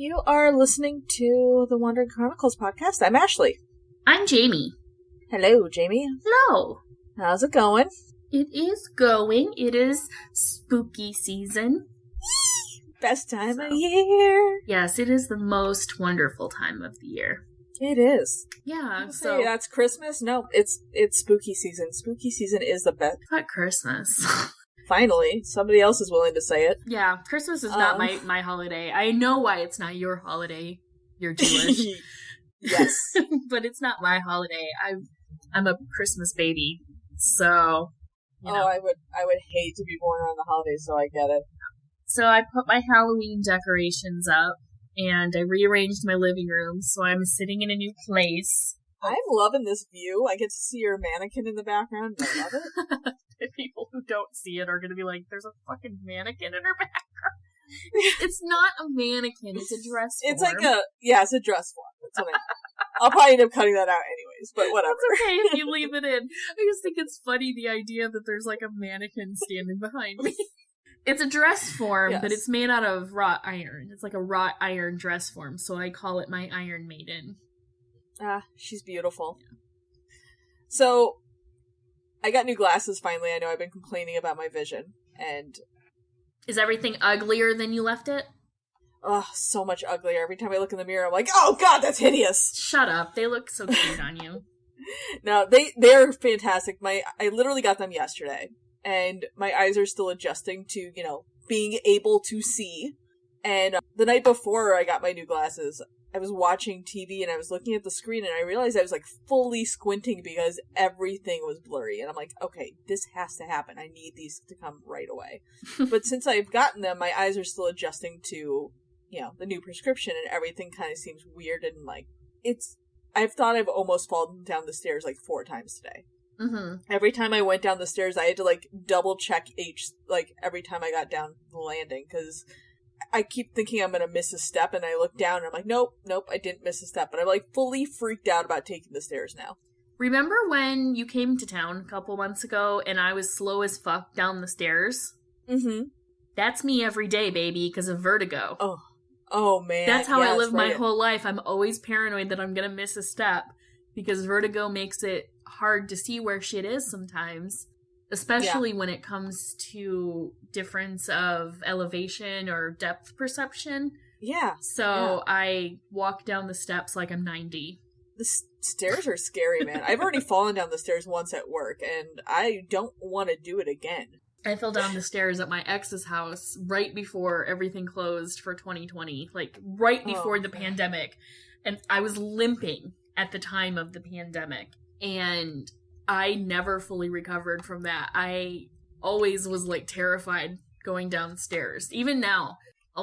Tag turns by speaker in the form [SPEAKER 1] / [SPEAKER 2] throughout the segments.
[SPEAKER 1] You are listening to the Wandering Chronicles podcast. I'm Ashley.
[SPEAKER 2] I'm Jamie.
[SPEAKER 1] Hello, Jamie.
[SPEAKER 2] Hello.
[SPEAKER 1] How's it going?
[SPEAKER 2] It is going. It is spooky season.
[SPEAKER 1] Best time of year.
[SPEAKER 2] Yes, it is the most wonderful time of the year.
[SPEAKER 1] It is.
[SPEAKER 2] Yeah,
[SPEAKER 1] so hey, that's Christmas? No, it's spooky season. Spooky season is the best.
[SPEAKER 2] Not Christmas.
[SPEAKER 1] Finally, somebody else is willing to say it.
[SPEAKER 2] Yeah, Christmas is not my holiday. I know why it's not your holiday. You're Jewish.
[SPEAKER 1] Yes.
[SPEAKER 2] But it's not my holiday. I'm a Christmas baby. So, you know.
[SPEAKER 1] I would hate to be born around the holidays, so I get it.
[SPEAKER 2] So I put my Halloween decorations up, and I rearranged my living room, so I'm sitting in a new place.
[SPEAKER 1] I'm loving this view. I get to see your mannequin in the background. I love it.
[SPEAKER 2] The people who don't see it are going to be like, there's a fucking mannequin in her background. It's not a mannequin. It's a dress form.
[SPEAKER 1] It's like it's a dress form. That's what I'll probably end up cutting that out anyways, but whatever.
[SPEAKER 2] It's okay if you leave it in. I just think it's funny, the idea that there's like a mannequin standing behind me. It's a dress form, yes. But it's made out of wrought iron. It's like a wrought iron dress form, so I call it my Iron Maiden.
[SPEAKER 1] Ah, she's beautiful. Yeah. So, I got new glasses finally. I know I've been complaining about my vision, and...
[SPEAKER 2] Is everything uglier than you left it?
[SPEAKER 1] Oh, so much uglier. Every time I look in the mirror, I'm like, oh god, that's hideous!
[SPEAKER 2] Shut up. They look so cute on you.
[SPEAKER 1] No, they're fantastic. I literally got them yesterday, and my eyes are still adjusting to, being able to see. And the night before I got my new glasses, I was watching TV and I was looking at the screen and I realized I was like fully squinting because everything was blurry. And I'm like, okay, this has to happen. I need these to come right away. But since I've gotten them, my eyes are still adjusting to, the new prescription, and everything kind of seems weird and like, I've thought I've almost fallen down the stairs like 4 times today.
[SPEAKER 2] Mm-hmm.
[SPEAKER 1] Every time I went down the stairs, I had to like double check every time I got down the landing, because I keep thinking I'm going to miss a step, and I look down and I'm like, nope, I didn't miss a step. But I'm like fully freaked out about taking the stairs now.
[SPEAKER 2] Remember when you came to town a couple months ago and I was slow as fuck down the stairs?
[SPEAKER 1] Mm-hmm.
[SPEAKER 2] That's me every day, baby, because of vertigo.
[SPEAKER 1] Oh man.
[SPEAKER 2] That's how I live my whole life. I'm always paranoid that I'm going to miss a step because vertigo makes it hard to see where shit is sometimes. Especially when it comes to difference of elevation or depth perception.
[SPEAKER 1] Yeah.
[SPEAKER 2] So I walk down the steps like I'm 90.
[SPEAKER 1] The stairs are scary, man. I've already fallen down the stairs once at work, and I don't want to do it again.
[SPEAKER 2] I fell down the stairs at my ex's house right before everything closed for 2020. Like, right before the pandemic. And I was limping at the time of the pandemic. And I never fully recovered from that. I always was, like, terrified going downstairs. Even now,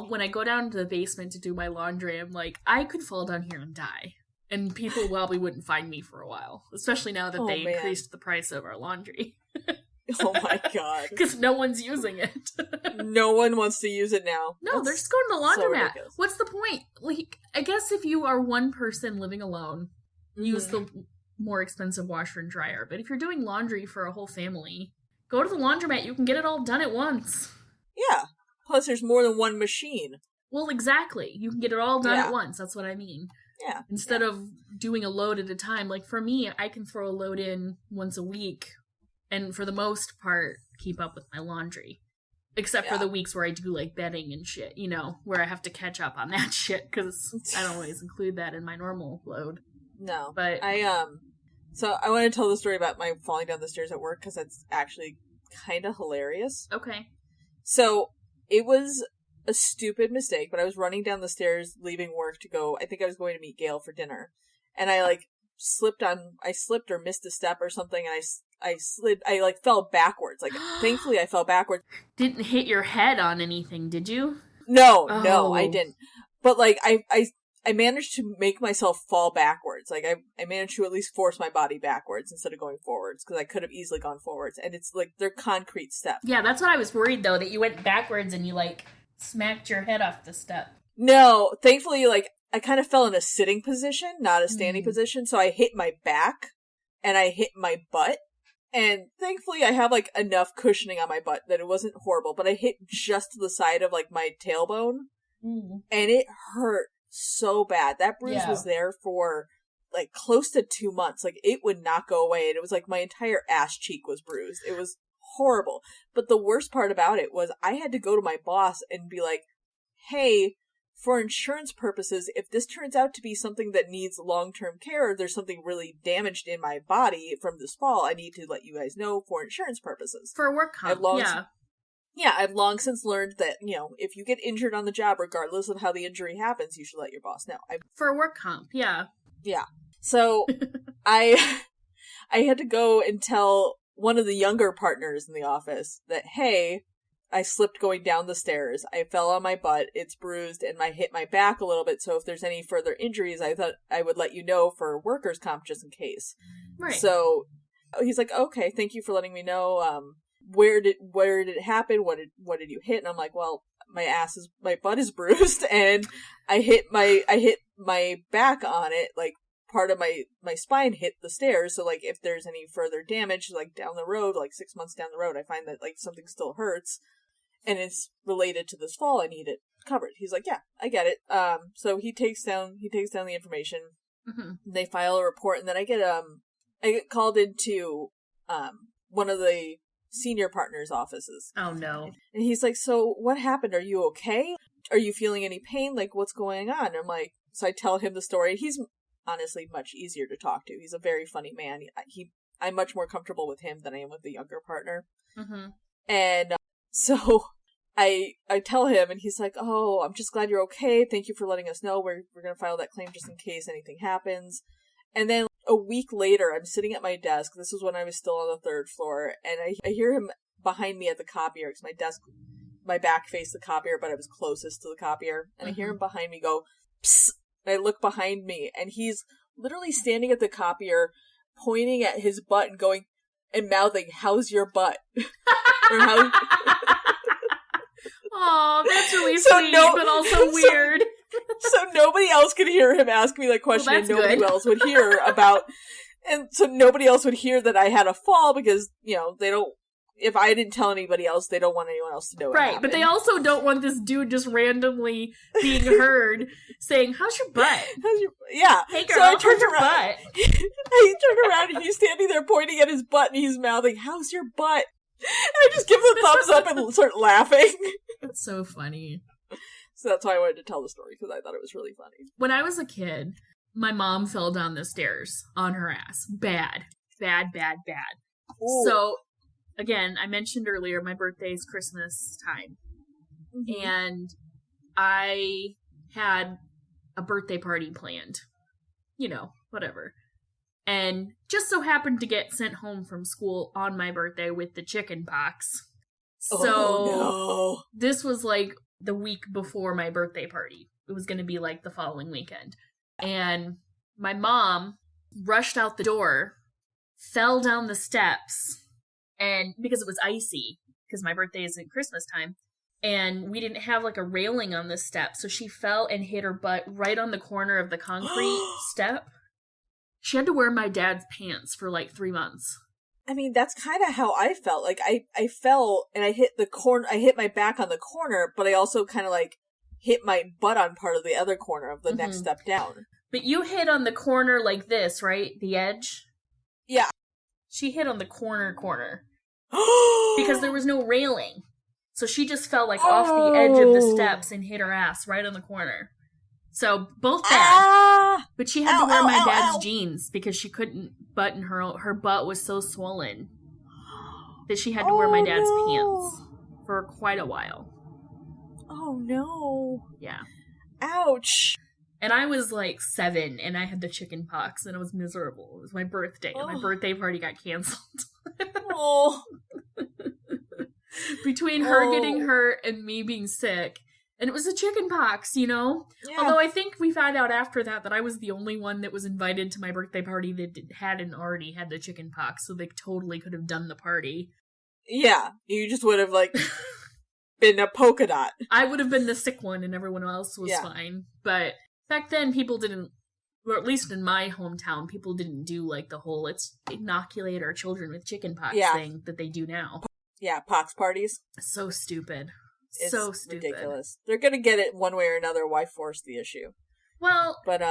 [SPEAKER 2] when I go down to the basement to do my laundry, I'm like, I could fall down here and die. And people probably wouldn't find me for a while. Especially now that they increased the price of our laundry.
[SPEAKER 1] Oh my god.
[SPEAKER 2] Because no one's using it.
[SPEAKER 1] No one wants to use it now.
[SPEAKER 2] No, they're just going to the laundromat. So what's the point? Like, I guess if you are one person living alone, use the more expensive washer and dryer. But if you're doing laundry for a whole family, go to the laundromat. You can get it all done at once.
[SPEAKER 1] Yeah. Plus, there's more than one machine.
[SPEAKER 2] Well, exactly. You can get it all done at once. That's what I mean.
[SPEAKER 1] Yeah.
[SPEAKER 2] Instead of doing a load at a time. Like, for me, I can throw a load in once a week and, for the most part, keep up with my laundry. Except for the weeks where I do, like, bedding and shit, where I have to catch up on that shit, because I don't always include that in my normal load.
[SPEAKER 1] No.
[SPEAKER 2] But
[SPEAKER 1] so I want to tell the story about my falling down the stairs at work, because that's actually kind of hilarious.
[SPEAKER 2] Okay.
[SPEAKER 1] So it was a stupid mistake, but I was running down the stairs leaving work to go, I think I was going to meet Gail for dinner, and I slipped or missed a step or something, and I fell backwards. Like, thankfully I fell backwards.
[SPEAKER 2] Didn't hit your head on anything, did you?
[SPEAKER 1] No, I didn't. But like, I managed to make myself fall backwards. Like, I managed to at least force my body backwards instead of going forwards, because I could have easily gone forwards. And it's like, they're concrete steps.
[SPEAKER 2] Yeah, that's what I was worried, though, that you went backwards and you, like, smacked your head off the step.
[SPEAKER 1] No, thankfully, like, I kind of fell in a sitting position, not a standing position, so I hit my back, and I hit my butt. And thankfully, I have, like, enough cushioning on my butt that it wasn't horrible, but I hit just to the side of, like, my tailbone. and it hurt so bad. That bruise was there for like close to 2 months. Like it would not go away, and it was like my entire ass cheek was bruised. It was horrible. But the worst part about it was I had to go to my boss and be like, hey, for insurance purposes, if this turns out to be something that needs long-term care, or there's something really damaged in my body from this fall, I need to let you guys know for insurance purposes.
[SPEAKER 2] For work comp,
[SPEAKER 1] I've long since learned that, if you get injured on the job, regardless of how the injury happens, you should let your boss know.
[SPEAKER 2] For work comp, yeah.
[SPEAKER 1] Yeah. So, I had to go and tell one of the younger partners in the office that, hey, I slipped going down the stairs. I fell on my butt. It's bruised, and I hit my back a little bit. So if there's any further injuries, I thought I would let you know for workers' comp just in case.
[SPEAKER 2] Right.
[SPEAKER 1] So he's like, okay, thank you for letting me know. Where did it happen? What did you hit? And I'm like, well, my butt is bruised, and I hit my back on it. Like part of my spine hit the stairs. So like if there's any further damage, like down the road, like 6 months down the road, I find that like something still hurts, and it's related to this fall, I need it covered. He's like, yeah, I get it. So he takes down the information.
[SPEAKER 2] Mm-hmm.
[SPEAKER 1] They file a report, and then I get called into one of the senior partner's offices.
[SPEAKER 2] Oh no.
[SPEAKER 1] And he's like, so what happened? Are you okay? Are you feeling any pain? Like, what's going on? And I'm like, so I tell him the story. He's honestly much easier to talk to. He's a very funny man. I'm much more comfortable with him than I am with the younger partner.
[SPEAKER 2] Mm-hmm.
[SPEAKER 1] And so I tell him, and he's like, oh, I'm just glad you're okay. Thank you for letting us know. We're going to file that claim just in case anything happens. And then a week later, I'm sitting at my desk. This was when I was still on the third floor, and I hear him behind me at the copier, because my back faced the copier, but I was closest to the copier. And I hear him behind me go, psst. And I look behind me, and he's literally standing at the copier, pointing at his butt and going, and mouthing, how's your butt? Or how...
[SPEAKER 2] Aw, that's really sweet, but also weird.
[SPEAKER 1] So nobody else could hear him ask me that question, and nobody else would hear about... And so nobody else would hear that I had a fall, because, they don't... If I didn't tell anybody else, they don't want anyone else to know.
[SPEAKER 2] Right, but they also don't want this dude just randomly being heard saying, "How's your butt?"
[SPEAKER 1] Yeah.
[SPEAKER 2] Hey girl,
[SPEAKER 1] so I turned
[SPEAKER 2] how's
[SPEAKER 1] around.
[SPEAKER 2] Your butt?
[SPEAKER 1] I turned around, and he's standing there pointing at his butt, and he's mouthing, "How's your butt?" And I just give him a thumbs up and start laughing.
[SPEAKER 2] That's so funny.
[SPEAKER 1] So that's why I wanted to tell the story, because I thought it was really funny.
[SPEAKER 2] When I was a kid, my mom fell down the stairs on her ass. Bad. Ooh. So, again, I mentioned earlier, my birthday is Christmas time. Mm-hmm. And I had a birthday party planned. Whatever. And just so happened to get sent home from school on my birthday with the chicken pox. So, This was like the week before my birthday party. It was going to be like the following weekend. And my mom rushed out the door, fell down the steps, and because it was icy, because my birthday is at Christmas time, and we didn't have like a railing on the step, so she fell and hit her butt right on the corner of the concrete step. She had to wear my dad's pants for like 3 months.
[SPEAKER 1] I mean, that's kind of how I felt. Like I fell and I hit I hit my back on the corner, but I also kind of like hit my butt on part of the other corner of the next step down.
[SPEAKER 2] But you hit on the corner like this, right? The edge?
[SPEAKER 1] Yeah.
[SPEAKER 2] She hit on the corner. Because there was no railing. So she just fell like off the edge of the steps and hit her ass right on the corner. So both bad. But she had to wear my dad's jeans because she couldn't button her butt was so swollen that she had to wear my dad's pants for quite a while.
[SPEAKER 1] Oh no.
[SPEAKER 2] Yeah.
[SPEAKER 1] Ouch.
[SPEAKER 2] And I was like 7 and I had the chicken pox and it was miserable. It was my birthday and my birthday party got canceled.
[SPEAKER 1] Oh.
[SPEAKER 2] Between her getting hurt and me being sick. And it was a chicken pox, Yeah. Although I think we found out after that I was the only one that was invited to my birthday party that hadn't already had the chicken pox. So they totally could have done the party.
[SPEAKER 1] Yeah. You just would have like been a polka dot.
[SPEAKER 2] I would have been the sick one and everyone else was fine. But back then people didn't, or at least in my hometown, people didn't do like the whole let's inoculate our children with chicken pox thing that they do now.
[SPEAKER 1] Yeah, pox parties.
[SPEAKER 2] So stupid.
[SPEAKER 1] It's
[SPEAKER 2] so stupid.
[SPEAKER 1] ridiculous. They're gonna get it one way or another. Why force the issue?
[SPEAKER 2] Well,
[SPEAKER 1] but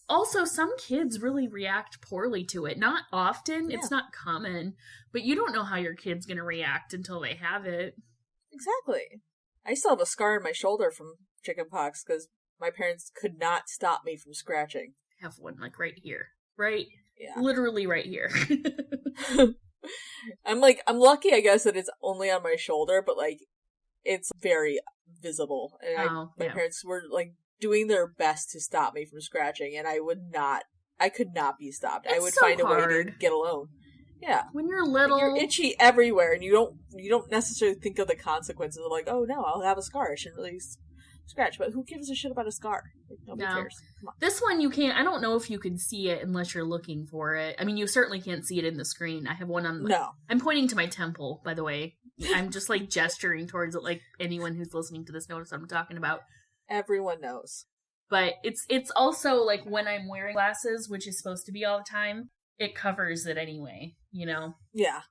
[SPEAKER 2] also some kids really react poorly to it. Not often, it's not common, but you don't know how your kid's gonna react until they have it.
[SPEAKER 1] Exactly. I still have a scar on my shoulder from chickenpox because my parents could not stop me from scratching.
[SPEAKER 2] I have one like right here. Right?
[SPEAKER 1] Yeah.
[SPEAKER 2] Literally right here.
[SPEAKER 1] I'm lucky, I guess, that it's only on my shoulder, but like, it's very visible. And my parents were like doing their best to stop me from scratching, and I could not be stopped. I would
[SPEAKER 2] so
[SPEAKER 1] find
[SPEAKER 2] hard.
[SPEAKER 1] a way to get alone. Yeah.
[SPEAKER 2] When you're little,
[SPEAKER 1] you're itchy everywhere, and you don't necessarily think of the consequences of like, oh no, I'll have a scar. I shouldn't really scratch. But who gives a shit about a scar? Like, nobody cares. Come on.
[SPEAKER 2] This one you can't. I don't know if you can see it unless you're looking for it. I mean, you certainly can't see it in the screen. I have one on.
[SPEAKER 1] No.
[SPEAKER 2] I'm pointing to my temple, by the way. I'm just like gesturing towards it, like anyone who's listening to this knows what I'm talking about.
[SPEAKER 1] Everyone knows.
[SPEAKER 2] But it's also like when I'm wearing glasses, which is supposed to be all the time, it covers it anyway, you know?
[SPEAKER 1] Yeah.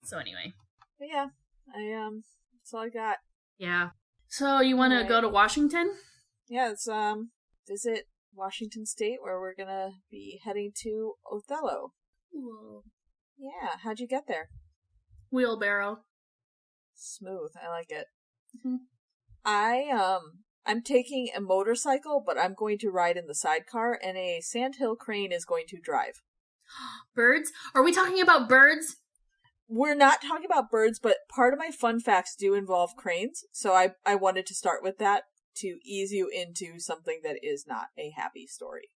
[SPEAKER 2] So anyway.
[SPEAKER 1] But yeah, that's all I got.
[SPEAKER 2] Yeah. So you want to go to Washington?
[SPEAKER 1] Yeah, let's visit Washington State, where we're gonna be heading to Othello.
[SPEAKER 2] Whoa.
[SPEAKER 1] Yeah, how'd you get there?
[SPEAKER 2] Wheelbarrow.
[SPEAKER 1] Smooth. I like it.
[SPEAKER 2] Mm-hmm.
[SPEAKER 1] I'm taking a motorcycle, but I'm going to ride in the sidecar, and a Sandhill Crane is going to drive.
[SPEAKER 2] Birds? Are we talking about birds?
[SPEAKER 1] We're not talking about birds, but part of my fun facts do involve cranes, so I wanted to start with that to ease you into something that is not a happy story.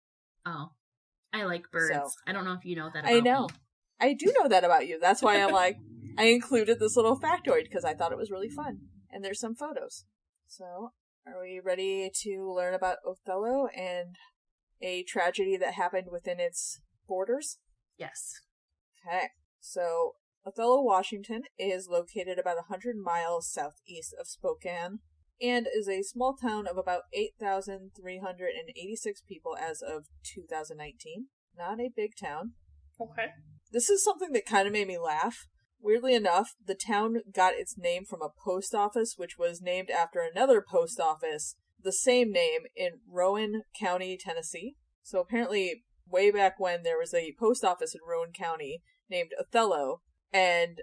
[SPEAKER 2] Oh. I like birds. So, I don't know if you know that about
[SPEAKER 1] I know.
[SPEAKER 2] me.
[SPEAKER 1] I do know that about you. That's why I'm like, I included this little factoid, because I thought it was really fun. And there's some photos. So, are we ready to learn about Othello and a tragedy that happened within its borders?
[SPEAKER 2] Yes.
[SPEAKER 1] Okay. So, Othello, Washington is located about 100 miles southeast of Spokane and is a small town of about 8,386 people as of 2019. Not a big town.
[SPEAKER 2] Okay.
[SPEAKER 1] This is something that kind of made me laugh. Weirdly enough, the town got its name from a post office, which was named after another post office, the same name, in Rowan County, Tennessee. So apparently, way back when, there was a post office in Rowan County named Othello, and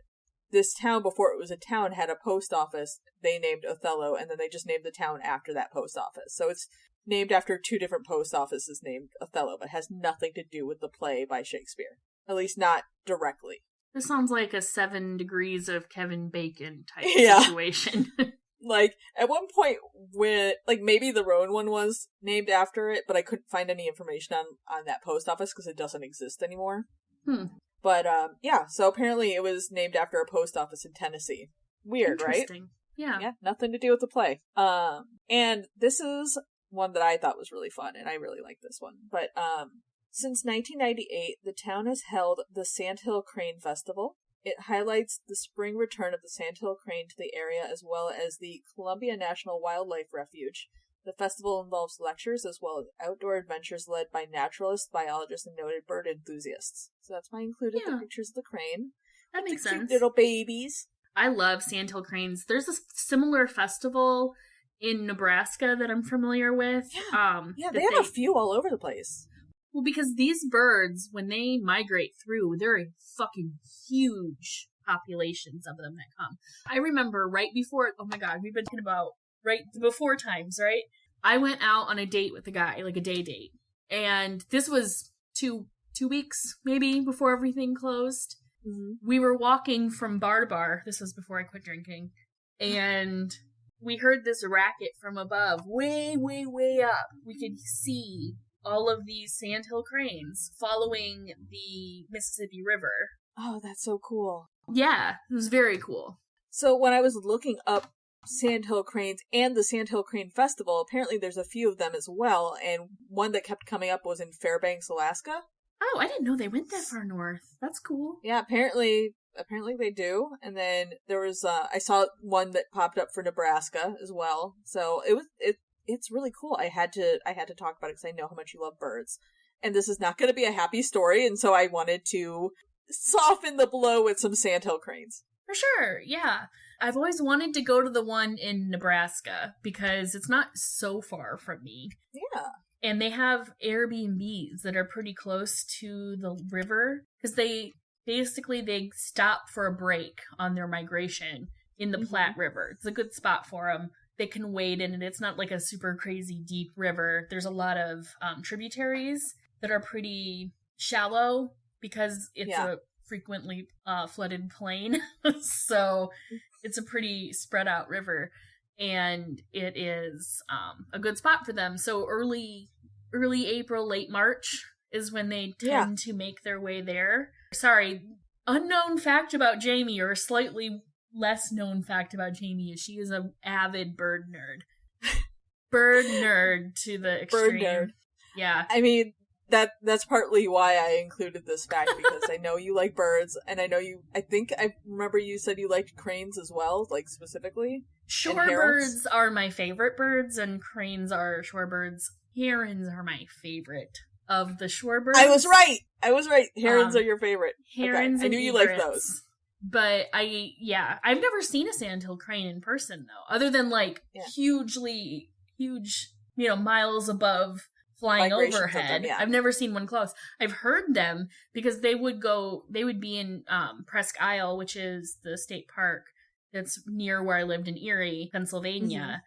[SPEAKER 1] this town, before it was a town, had a post office they named Othello, and then they just named the town after that post office. So it's named after two different post offices named Othello, but has nothing to do with the play by Shakespeare. At least not directly.
[SPEAKER 2] This sounds like a 7 Degrees of Kevin Bacon type situation.
[SPEAKER 1] Like, at one point, when, like, maybe the Rowan one was named after it, but I couldn't find any information on that post office because it doesn't exist anymore. But, yeah, so apparently it was named after a post office in Tennessee. Weird, right?
[SPEAKER 2] Yeah.
[SPEAKER 1] Yeah, nothing to do with the play. And this is one that I thought was really fun, and I really like this one. But, since 1998, the town has held the Sandhill Crane Festival. It highlights the spring return of the Sandhill Crane to the area, as well as the Columbia National Wildlife Refuge. The festival involves lectures as well as outdoor adventures led by naturalists, biologists, and noted bird enthusiasts. So that's why I included the pictures of the crane.
[SPEAKER 2] That makes sense.
[SPEAKER 1] Cute little babies.
[SPEAKER 2] I love Sandhill Cranes. There's a similar festival in Nebraska that I'm familiar with.
[SPEAKER 1] Yeah, they have a few all over the place.
[SPEAKER 2] Well, because these birds, when they migrate through, they're a fucking huge populations of them that come. I remember right before, oh my god, we've been talking about right before times, right? I went out on a date with a guy, like a day date. And this was two weeks, maybe, before everything closed.
[SPEAKER 1] Mm-hmm.
[SPEAKER 2] We were walking from bar to bar. This was before I quit drinking. And we heard this racket from above, way, way, way up. We could see all of these Sandhill Cranes following the Mississippi River.
[SPEAKER 1] Oh, that's so cool.
[SPEAKER 2] Yeah, it was very cool.
[SPEAKER 1] So when I was looking up Sandhill Cranes and the Sandhill Crane Festival, apparently there's a few of them as well, and one that kept coming up was in Fairbanks, Alaska.
[SPEAKER 2] Oh, I didn't know they went that far north. That's cool.
[SPEAKER 1] Yeah, apparently they do. And then there was I saw one that popped up for Nebraska as well. So it's really cool. I had to talk about it because I know how much you love birds. And this is not going to be a happy story, and so I wanted to soften the blow with some Sandhill Cranes.
[SPEAKER 2] For sure, yeah. I've always wanted to go to the one in Nebraska because it's not so far from me.
[SPEAKER 1] Yeah.
[SPEAKER 2] And they have Airbnbs that are pretty close to the river because they stop for a break on their migration in the Platte River. It's a good spot for them. They can wade in, and it's not like a super crazy deep river. There's a lot of tributaries that are pretty shallow because it's a frequently flooded plain. So it's a pretty spread out river, and it is a good spot for them. So early April, late March is when they tend to make their way there. Sorry, unknown fact about Jamie, or a slightly less known fact about Jamie, is she is an avid bird nerd. Bird nerd to the extreme.
[SPEAKER 1] Bird nerd.
[SPEAKER 2] Yeah.
[SPEAKER 1] I mean, that's partly why I included this fact, because I know you like birds, and I remember you said you liked cranes as well, like specifically.
[SPEAKER 2] Shorebirds are my favorite birds, and cranes are shorebirds. Herons are my favorite of the shorebirds.
[SPEAKER 1] I was right! Herons are your favorite.
[SPEAKER 2] Herons,
[SPEAKER 1] okay. I knew you liked those.
[SPEAKER 2] But I've never seen a Sandhill Crane in person, though, other than huge, miles above flying overhead.
[SPEAKER 1] Them,
[SPEAKER 2] I've never seen one close. I've heard them because they would be in Presque Isle, which is the state park that's near where I lived in Erie, Pennsylvania.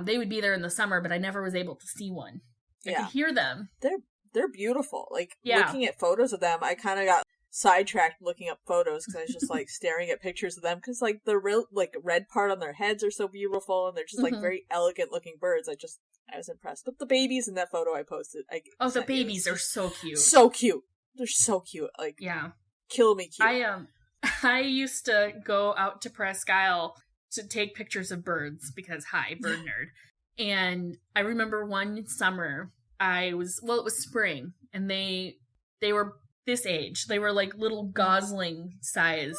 [SPEAKER 2] They would be there in the summer, but I never was able to see one. I could hear them.
[SPEAKER 1] They're beautiful. Looking at photos of them, I kind of got sidetracked looking up photos because I was just staring at pictures of them because the real red part on their heads are so beautiful, and they're just very elegant looking birds. I was impressed. But the babies in that photo I posted,
[SPEAKER 2] the babies are so cute.
[SPEAKER 1] So cute. They're so cute. Kill me cute.
[SPEAKER 2] I used to go out to Presque Isle to take pictures of birds because bird nerd. And I remember one summer it was spring, and they were this age. They were like little gosling size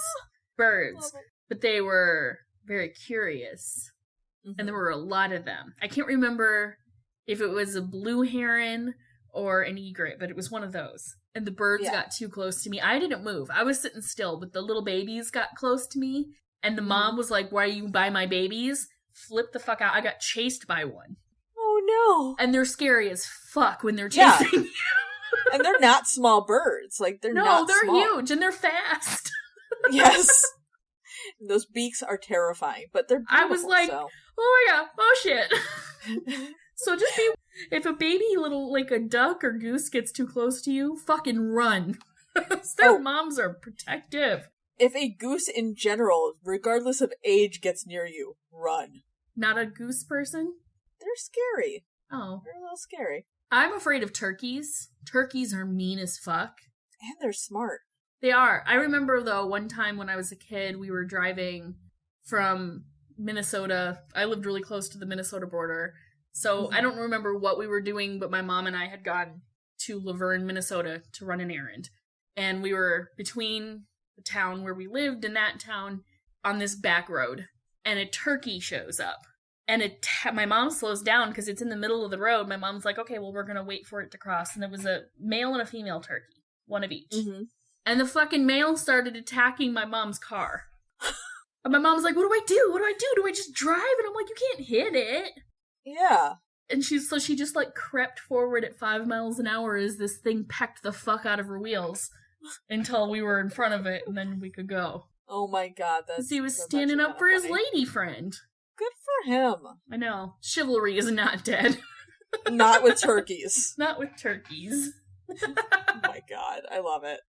[SPEAKER 2] birds, but they were very curious. And there were a lot of them. I can't remember if it was a blue heron or an egret, but it was one of those. And the birds got too close to me. I didn't move. I was sitting still, but the little babies got close to me. And the mom was like, "Why are you by my babies?" Flipped the fuck out. I got chased by one.
[SPEAKER 1] Oh no.
[SPEAKER 2] And they're scary as fuck when they're chasing you.
[SPEAKER 1] And they're not small birds. They're
[SPEAKER 2] huge and they're fast.
[SPEAKER 1] Yes. Those beaks are terrifying, but they're beautiful.
[SPEAKER 2] I was like, oh my god, oh shit. So just if a baby a duck or goose gets too close to you, fucking run. Their moms are protective.
[SPEAKER 1] If a goose in general, regardless of age, gets near you, run.
[SPEAKER 2] Not a goose person?
[SPEAKER 1] They're scary.
[SPEAKER 2] Oh.
[SPEAKER 1] They're a little scary.
[SPEAKER 2] I'm afraid of turkeys. Turkeys are mean as fuck.
[SPEAKER 1] And they're smart.
[SPEAKER 2] They are. I remember, though, one time when I was a kid, we were driving from Minnesota. I lived really close to the Minnesota border. So I don't remember what we were doing, but my mom and I had gone to Laverne, Minnesota to run an errand. And we were between the town where we lived and that town on this back road. And a turkey shows up. And my mom slows down because it's in the middle of the road. My mom's like, okay, well, we're going to wait for it to cross. And there was a male and a female turkey, one of each. And the fucking male started attacking my mom's car. And my mom's like, what do I do? What do I do? Do I just drive? And I'm like, you can't hit it.
[SPEAKER 1] Yeah.
[SPEAKER 2] And she just crept forward at 5 miles an hour as this thing pecked the fuck out of her wheels until we were in front of it, and then we could go.
[SPEAKER 1] Oh my god, that's...
[SPEAKER 2] He was standing up for his lady friend.
[SPEAKER 1] Good for him.
[SPEAKER 2] I know. Chivalry is not dead.
[SPEAKER 1] Not with turkeys.
[SPEAKER 2] Not with turkeys.
[SPEAKER 1] Oh my god, I love it.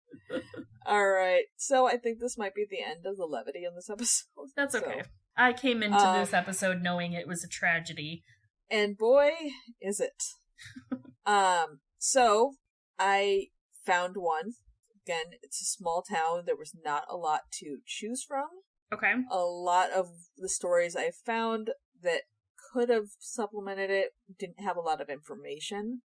[SPEAKER 1] Alright, so I think this might be the end of the levity in this episode.
[SPEAKER 2] That's okay. I came into this episode knowing it was a tragedy.
[SPEAKER 1] And boy, is it. So, I found one. Again, it's a small town. There was not a lot to choose from.
[SPEAKER 2] Okay.
[SPEAKER 1] A lot of the stories I found that could have supplemented it didn't have a lot of information.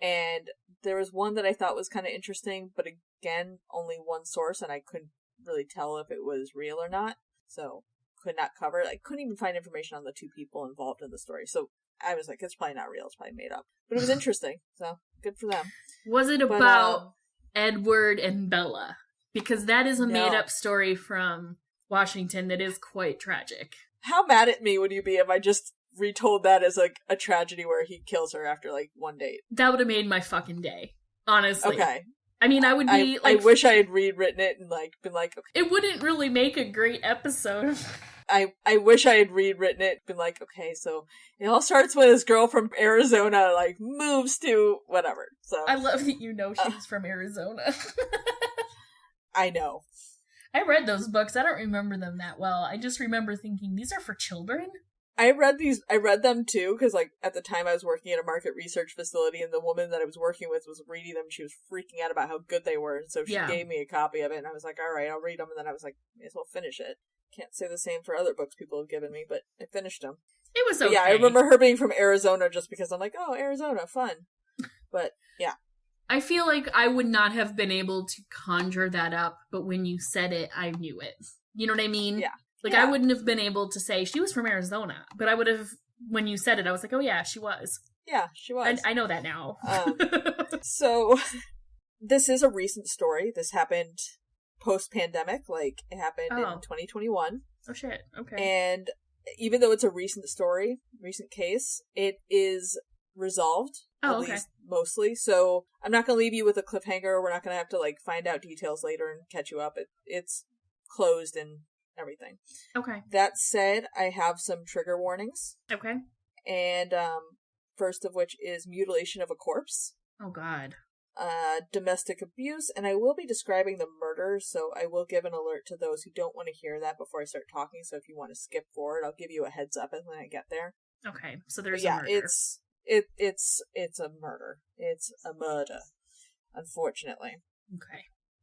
[SPEAKER 1] And there was one that I thought was kind of interesting, but again, only one source, and I couldn't really tell if it was real or not. So, could not cover it. I couldn't even find information on the two people involved in the story. So, I was like, it's probably not real. It's probably made up. But it was interesting. So, good for them.
[SPEAKER 2] Was it about Edward and Bella? Because that is a made-up story from Washington that is quite tragic.
[SPEAKER 1] How mad at me would you be if I just retold that as like a tragedy where he kills her after like one date?
[SPEAKER 2] That would have made my fucking day, honestly.
[SPEAKER 1] Okay.
[SPEAKER 2] I mean, I would be
[SPEAKER 1] I wish I had rewritten it and like been like, okay.
[SPEAKER 2] It wouldn't really make a great episode.
[SPEAKER 1] I wish I had rewritten it and been like, okay, so it all starts when this girl from Arizona like moves to whatever. So
[SPEAKER 2] I love that you know she's from Arizona.
[SPEAKER 1] I know.
[SPEAKER 2] I read those books. I don't remember them that well. I just remember thinking, these are for children?
[SPEAKER 1] I read them too, because like at the time I was working at a market research facility and the woman that I was working with was reading them. She was freaking out about how good they were, and so she gave me a copy of it, and I was like, alright, I'll read them, and then I was like, may as well finish it. Can't say the same for other books people have given me, but I finished them.
[SPEAKER 2] It was okay.
[SPEAKER 1] But yeah, I remember her being from Arizona just because I'm like, oh, Arizona, fun. But yeah.
[SPEAKER 2] I feel like I would not have been able to conjure that up, but when you said it, I knew it. You know what I mean?
[SPEAKER 1] Yeah.
[SPEAKER 2] Like, I wouldn't have been able to say she was from Arizona, but I would have, when you said it, I was like, oh yeah, she was.
[SPEAKER 1] Yeah, she was.
[SPEAKER 2] I know that now.
[SPEAKER 1] So, this is a recent story. This happened post-pandemic, like, it happened in 2021.
[SPEAKER 2] Oh shit, okay.
[SPEAKER 1] And even though it's a recent story, recent case, it is resolved. At least mostly. So I'm not going to leave you with a cliffhanger. We're not going to have to like find out details later and catch you up. It's closed and everything.
[SPEAKER 2] Okay.
[SPEAKER 1] That said, I have some trigger warnings.
[SPEAKER 2] Okay.
[SPEAKER 1] And first of which is mutilation of a corpse.
[SPEAKER 2] Oh God.
[SPEAKER 1] Domestic abuse, and I will be describing the murder, so I will give an alert to those who don't want to hear that before I start talking. So if you want to skip forward, I'll give you a heads up when I get there.
[SPEAKER 2] Okay. So there's a murder.
[SPEAKER 1] It's a murder. It's a murder, unfortunately.
[SPEAKER 2] Okay.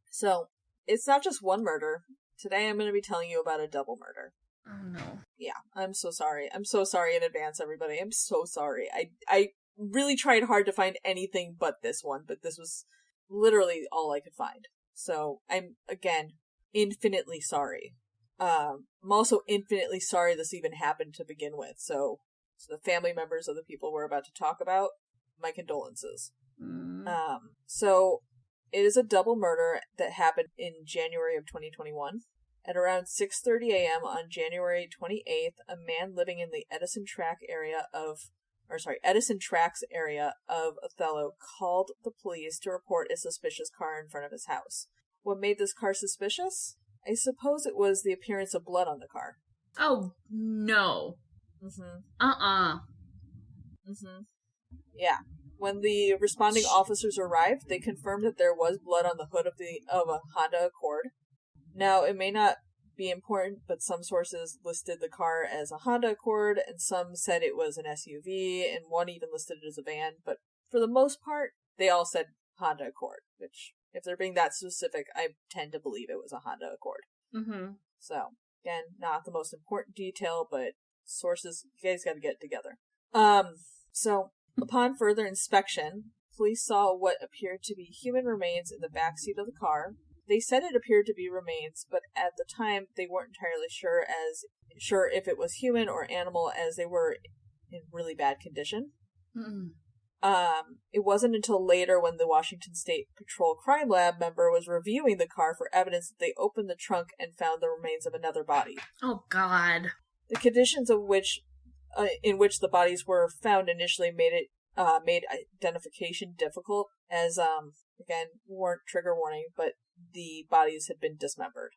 [SPEAKER 1] So, it's not just one murder. Today I'm going to be telling you about a double murder.
[SPEAKER 2] Oh no.
[SPEAKER 1] Yeah, I'm so sorry. I'm so sorry in advance, everybody. I'm so sorry. I really tried hard to find anything but this one, but this was literally all I could find. So, I'm, again, infinitely sorry. I'm also infinitely sorry this even happened to begin with, so the family members of the people we're about to talk about, my condolences. So, it is a double murder that happened in January of 2021. At around 6:30 a.m. on January 28th, a man living in the Edison Tracks area of Othello called the police to report a suspicious car in front of his house. What made this car suspicious? I suppose it was the appearance of blood on the car.
[SPEAKER 2] Oh, no.
[SPEAKER 1] Yeah. When the responding officers arrived, they confirmed that there was blood on the hood of a Honda Accord. Now, it may not be important, but some sources listed the car as a Honda Accord, and some said it was an SUV, and one even listed it as a van, but for the most part, they all said Honda Accord, which, if they're being that specific, I tend to believe it was a Honda Accord. So, again, not the most important detail, but sources, you guys gotta get it together. So, upon further inspection, police saw what appeared to be human remains in the backseat of the car. They said it appeared to be remains, but at the time they weren't entirely sure if it was human or animal, as they were in really bad condition. It wasn't until later, when the Washington State Patrol Crime Lab member was reviewing the car for evidence, that they opened the trunk and found the remains of another body.
[SPEAKER 2] Oh God.
[SPEAKER 1] The conditions in which the bodies were found initially made identification difficult, as again, weren't trigger warning, but the bodies had been dismembered.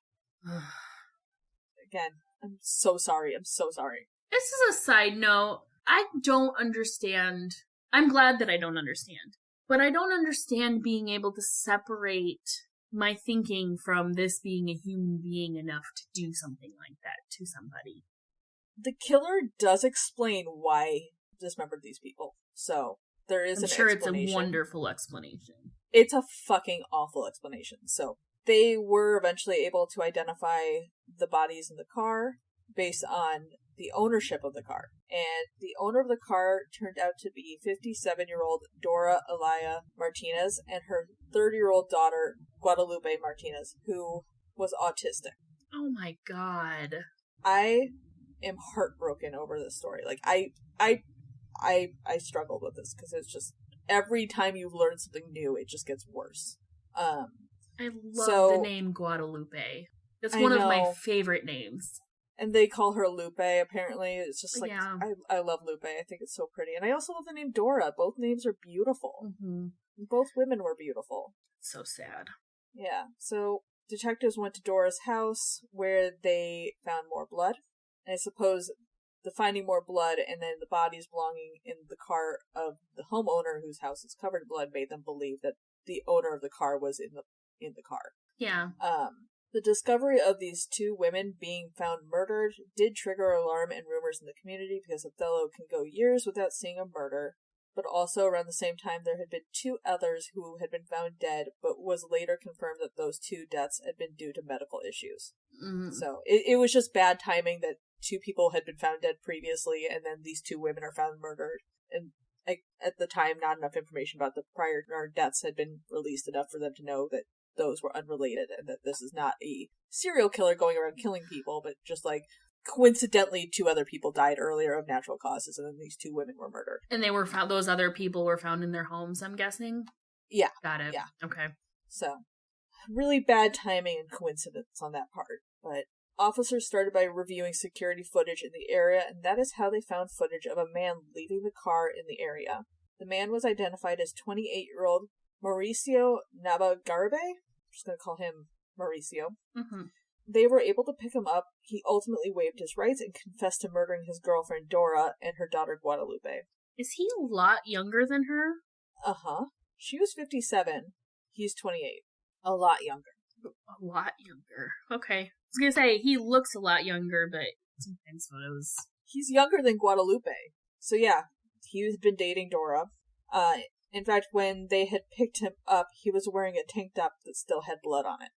[SPEAKER 1] Again, I'm so sorry.
[SPEAKER 2] This is a side note. I don't understand. I'm glad that I don't understand. But I don't understand being able to separate my thinking from this being a human being enough to do something like that to somebody.
[SPEAKER 1] The killer does explain why he dismembered these people. So, there is an explanation.
[SPEAKER 2] I'm sure it's a wonderful explanation.
[SPEAKER 1] It's a fucking awful explanation. So, they were eventually able to identify the bodies in the car based on the ownership of the car. And the owner of the car turned out to be 57-year-old Dora Elia Martinez and her 30-year-old daughter, Guadalupe Martinez, who was autistic.
[SPEAKER 2] Oh my God.
[SPEAKER 1] I am heartbroken over this story. Like, I struggled with this because it's just, every time you learn something new, it just gets worse.
[SPEAKER 2] I love the name Guadalupe. That's one of my favorite names.
[SPEAKER 1] And they call her Lupe, apparently. It's just like,
[SPEAKER 2] yeah.
[SPEAKER 1] I love Lupe. I think it's so pretty. And I also love the name Dora. Both names are beautiful. Mm-hmm. Both women were beautiful.
[SPEAKER 2] So sad.
[SPEAKER 1] Yeah. So detectives went to Dora's house where they found more blood. And I suppose the finding more blood and then the bodies belonging in the car of the homeowner whose house is covered in blood made them believe that the owner of the car was in the car.
[SPEAKER 2] Yeah.
[SPEAKER 1] The discovery of these two women being found murdered did trigger alarm and rumors in the community because Othello can go years without seeing a murder, but also around the same time there had been two others who had been found dead, but was later confirmed that those two deaths had been due to medical issues. Mm-hmm. So it was just bad timing that two people had been found dead previously, and then these two women are found murdered. And at the time, not enough information about the prior deaths had been released enough for them to know that those were unrelated and that this is not a serial killer going around killing people, but just like coincidentally two other people died earlier of natural causes and then these two women were murdered.
[SPEAKER 2] And they were found, those other people were found in their homes, I'm guessing?
[SPEAKER 1] Yeah.
[SPEAKER 2] Got it.
[SPEAKER 1] Yeah.
[SPEAKER 2] Okay.
[SPEAKER 1] So, really bad timing and coincidence on that part, but officers started by reviewing security footage in the area, and that is how they found footage of a man leaving the car in the area. The man was identified as 28-year-old Mauricio Navargarbe. I'm just going to call him Mauricio. Mm-hmm. They were able to pick him up. He ultimately waived his rights and confessed to murdering his girlfriend Dora and her daughter Guadalupe.
[SPEAKER 2] Is he a lot younger than her?
[SPEAKER 1] Uh-huh. She was 57. He's 28. A lot younger.
[SPEAKER 2] A lot younger. Okay. I was going to say, he looks a lot younger, but sometimes photos.
[SPEAKER 1] He's younger than Guadalupe. So yeah, he's been dating Dora. In fact, when they had picked him up, he was wearing a tank top that still had blood on it.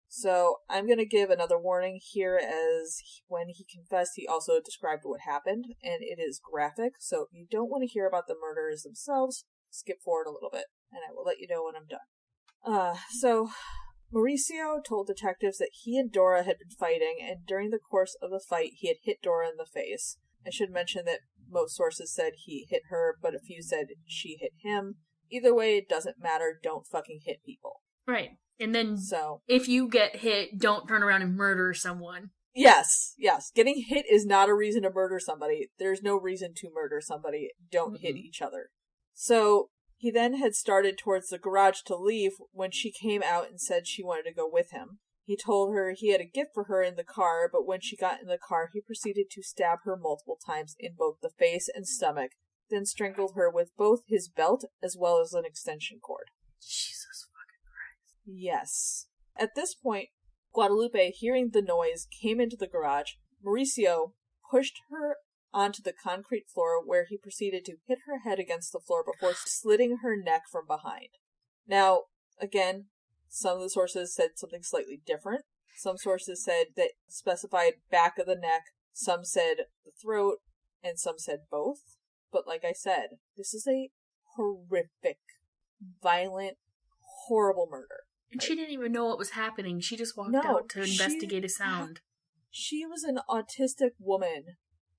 [SPEAKER 1] So I'm going to give another warning here, as when he confessed, he also described what happened, and it is graphic, so if you don't want to hear about the murderers themselves, skip forward a little bit, and I will let you know when I'm done. So Mauricio told detectives that he and Dora had been fighting, and during the course of the fight, he had hit Dora in the face. I should mention that most sources said he hit her, but a few said she hit him. Either way, it doesn't matter. Don't fucking hit people.
[SPEAKER 2] Right. And then, if you get hit, don't turn around and murder someone.
[SPEAKER 1] Yes. Getting hit is not a reason to murder somebody. There's no reason to murder somebody. Don't hit each other. So, he then had started towards the garage to leave when she came out and said she wanted to go with him. He told her he had a gift for her in the car, but when she got in the car, he proceeded to stab her multiple times in both the face and stomach, then strangled her with both his belt as well as an extension cord.
[SPEAKER 2] Jesus fucking Christ.
[SPEAKER 1] Yes. At this point, Guadalupe, hearing the noise, came into the garage. Mauricio pushed her onto the concrete floor, where he proceeded to hit her head against the floor before slitting her neck from behind. Now, again, some of the sources said something slightly different. Some sources said that specified back of the neck, some said the throat, and some said both. But like I said, this is a horrific, violent, horrible murder.
[SPEAKER 2] And she didn't even know what was happening. She just walked out to investigate a sound.
[SPEAKER 1] She was an autistic woman.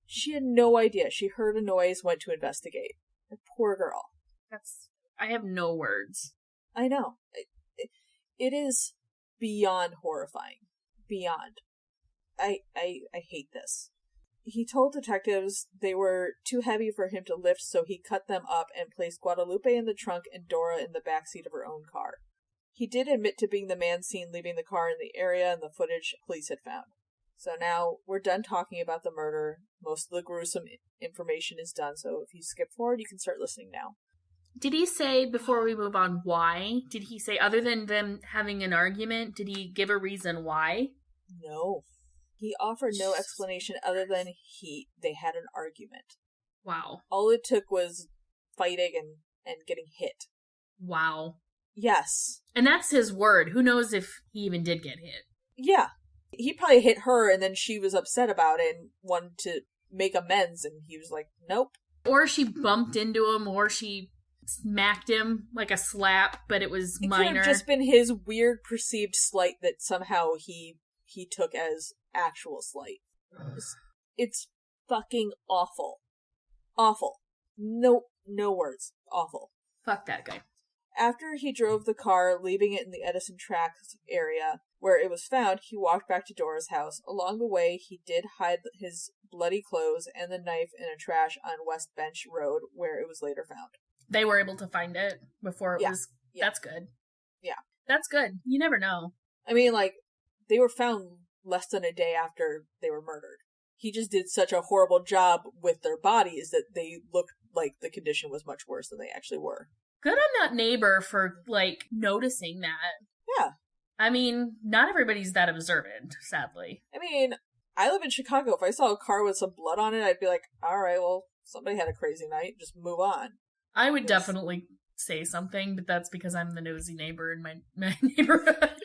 [SPEAKER 1] She had no idea. She heard a noise, went to investigate. The poor girl.
[SPEAKER 2] I have no words.
[SPEAKER 1] I know. It is beyond horrifying. Beyond. I hate this. He told detectives they were too heavy for him to lift, so he cut them up and placed Guadalupe in the trunk and Dora in the backseat of her own car. He did admit to being the man seen leaving the car in the area and the footage police had found. So now we're done talking about the murder. Most of the gruesome information is done, so if you skip forward, you can start listening now.
[SPEAKER 2] Did he say, before we move on, why? Did he say, other than them having an argument, did he give a reason why?
[SPEAKER 1] No. He offered no explanation other than they had an argument.
[SPEAKER 2] Wow.
[SPEAKER 1] All it took was fighting and getting hit.
[SPEAKER 2] Wow.
[SPEAKER 1] Yes.
[SPEAKER 2] And that's his word. Who knows if he even did get hit?
[SPEAKER 1] Yeah. He probably hit her and then she was upset about it and wanted to make amends, and he was like, nope. Or
[SPEAKER 2] she bumped into him, or she smacked him like a slap, but it was minor. It could
[SPEAKER 1] have just been his weird perceived slight that somehow he took as actual slight. It's fucking awful. Awful. No words. Awful.
[SPEAKER 2] Fuck that guy.
[SPEAKER 1] After he drove the car, leaving it in the Edison Tracks area where it was found, he walked back to Dora's house. Along the way, he did hide his bloody clothes and the knife in a trash on West Bench Road, where it was later found.
[SPEAKER 2] They were able to find it before it was... Yeah. That's good.
[SPEAKER 1] Yeah.
[SPEAKER 2] That's good. You never know.
[SPEAKER 1] I mean, like, they were found less than a day after they were murdered. He just did such a horrible job with their bodies that they looked like the condition was much worse than they actually were.
[SPEAKER 2] Good on that neighbor for, like, noticing that.
[SPEAKER 1] Yeah.
[SPEAKER 2] I mean, not everybody's that observant, sadly.
[SPEAKER 1] I mean, I live in Chicago. If I saw a car with some blood on it, I'd be like, alright, well, somebody had a crazy night. Just move on.
[SPEAKER 2] I would definitely say something, but that's because I'm the nosy neighbor in my neighborhood.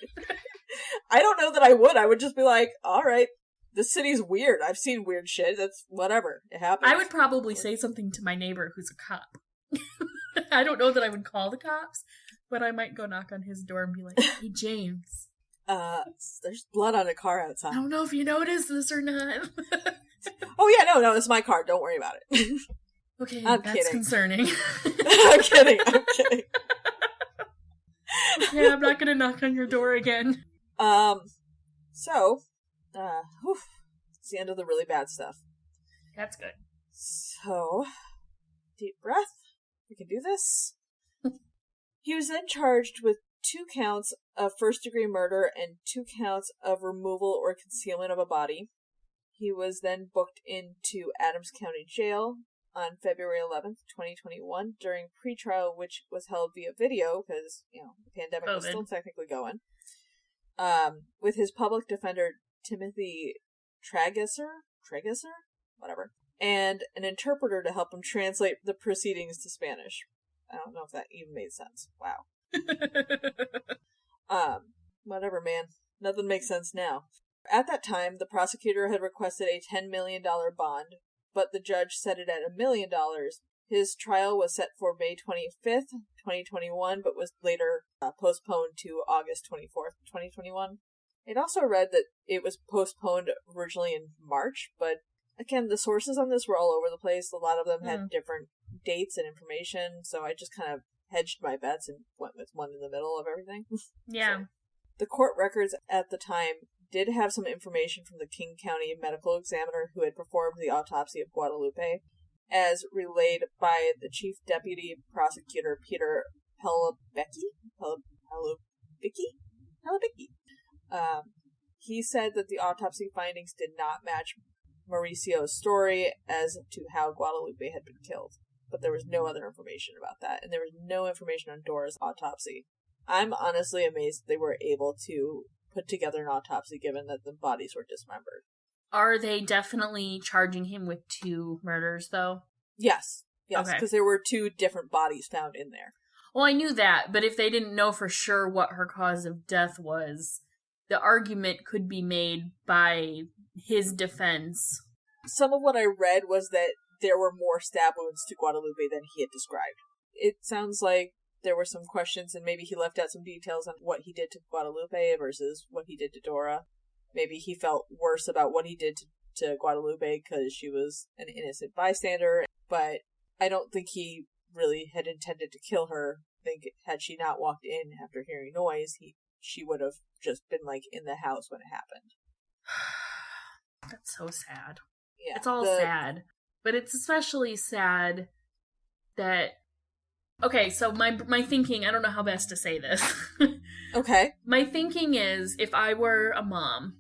[SPEAKER 1] I don't know that I would. I would just be like, alright, this city's weird. I've seen weird shit. That's whatever. It happens.
[SPEAKER 2] I would probably say something to my neighbor who's a cop. I don't know that I would call the cops, but I might go knock on his door and be like, hey, James.
[SPEAKER 1] There's blood on a car outside.
[SPEAKER 2] I don't know if you noticed this or not.
[SPEAKER 1] Oh, yeah, no, it's my car. Don't worry about it.
[SPEAKER 2] Okay,
[SPEAKER 1] I'm
[SPEAKER 2] that's
[SPEAKER 1] kidding.
[SPEAKER 2] Concerning.
[SPEAKER 1] I'm kidding.
[SPEAKER 2] Yeah, I'm not gonna knock on your door again.
[SPEAKER 1] So, it's the end of the really bad stuff.
[SPEAKER 2] That's good.
[SPEAKER 1] So, deep breath. We can do this. He was then charged with 2 counts of first-degree murder and 2 counts of removal or concealment of a body. He was then booked into Adams County Jail on February 11th, 2021, during pretrial, which was held via video, because, the pandemic was still technically going, with his public defender, Timothy Tragesser, whatever, and an interpreter to help him translate the proceedings to Spanish. I don't know if that even made sense. Wow. Whatever, man. Nothing makes sense now. At that time, the prosecutor had requested a $10 million bond, but the judge set it at $1 million. His trial was set for May 25th, 2021, but was later postponed to August 24th, 2021. It also read that it was postponed originally in March, but again, the sources on this were all over the place. A lot of them had different dates and information, so I just kind of hedged my bets and went with one in the middle of everything.
[SPEAKER 2] Yeah.
[SPEAKER 1] So, the court records at the time did have some information from the King County medical examiner who had performed the autopsy of Guadalupe, as relayed by the chief deputy prosecutor, Peter Pelabecki. He said that the autopsy findings did not match Mauricio's story as to how Guadalupe had been killed, but there was no other information about that, and there was no information on Dora's autopsy. I'm honestly amazed they were able to put together an autopsy given that the bodies were dismembered.
[SPEAKER 2] Are they definitely charging him with 2 murders, though?
[SPEAKER 1] Yes, because there were 2 different bodies found in there.
[SPEAKER 2] Well, I knew that, but if they didn't know for sure what her cause of death was, the argument could be made by his defense.
[SPEAKER 1] Some of what I read was that there were more stab wounds to Guadalupe than he had described. It sounds like there were some questions, and maybe he left out some details on what he did to Guadalupe versus what he did to Dora. Maybe he felt worse about what he did to Guadalupe because she was an innocent bystander, but I don't think he really had intended to kill her. I think had she not walked in after hearing noise, she would have just been, in the house when it happened.
[SPEAKER 2] That's so sad.
[SPEAKER 1] Yeah.
[SPEAKER 2] It's all sad. But it's especially sad that... Okay, so my thinking, I don't know how best to say this.
[SPEAKER 1] Okay.
[SPEAKER 2] My thinking is, if I were a mom,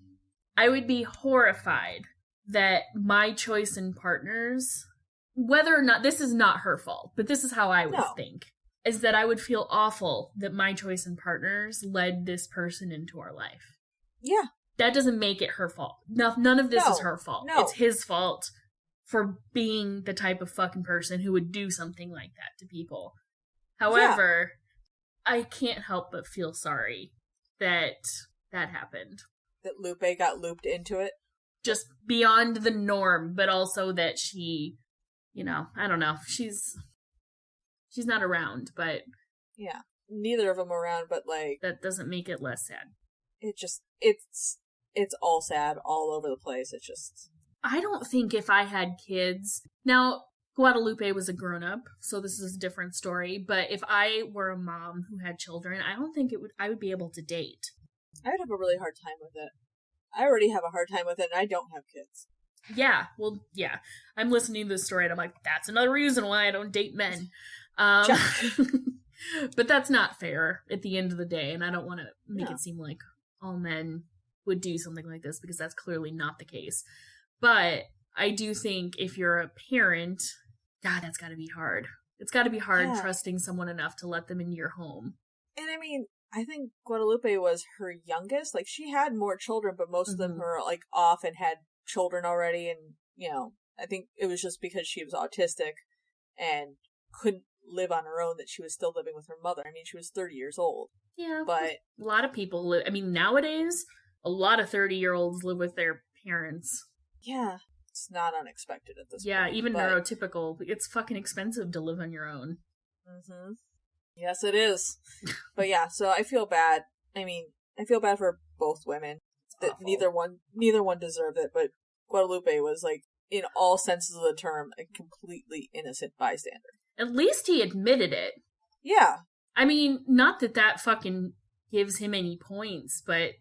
[SPEAKER 2] I would be horrified that my choice in partners, whether or not, this is not her fault, but this is how I would think, is that I would feel awful that my choice in partners led this person into our life.
[SPEAKER 1] Yeah.
[SPEAKER 2] That doesn't make it her fault. None of this is her fault.
[SPEAKER 1] No.
[SPEAKER 2] It's his fault for being the type of fucking person who would do something like that to people. However, I can't help but feel sorry that happened.
[SPEAKER 1] That Lupe got looped into it?
[SPEAKER 2] Just beyond the norm, but also that she, I don't know. She's not around, but...
[SPEAKER 1] Yeah. Neither of them around, but
[SPEAKER 2] that doesn't make it less sad.
[SPEAKER 1] It's all sad all over the place. It's just...
[SPEAKER 2] I don't think if I had kids... Now, Guadalupe was a grown-up, so this is a different story. But if I were a mom who had children, I don't think I would be able to date.
[SPEAKER 1] I would have a really hard time with it. I already have a hard time with it, and I don't have kids.
[SPEAKER 2] Yeah, well, yeah. I'm listening to this story, and I'm like, that's another reason why I don't date men. But that's not fair at the end of the day, and I don't want to make it seem like all men would do something like this, because that's clearly not the case. But I do think if you're a parent, God, that's got to be hard. It's got to be hard trusting someone enough to let them into your home.
[SPEAKER 1] And I mean, I think Guadalupe was her youngest. Like, she had more children, but most of them were, like, off and had children already. And, you know, I think it was just because she was autistic and couldn't live on her own that she was still living with her mother. I mean, she was 30 years old. Yeah. But
[SPEAKER 2] a lot of people live. I mean, nowadays, a lot of 30-year-olds live with their parents.
[SPEAKER 1] Yeah. It's not unexpected at this point.
[SPEAKER 2] Yeah, even neurotypical. It's fucking expensive to live on your own.
[SPEAKER 1] Mm-hmm. Yes, it is. But yeah, so I feel bad. I mean, I feel bad for both women. That neither one deserved it, but Guadalupe was, like, in all senses of the term, a completely innocent bystander.
[SPEAKER 2] At least he admitted it.
[SPEAKER 1] Yeah.
[SPEAKER 2] I mean, not that fucking gives him any points, but...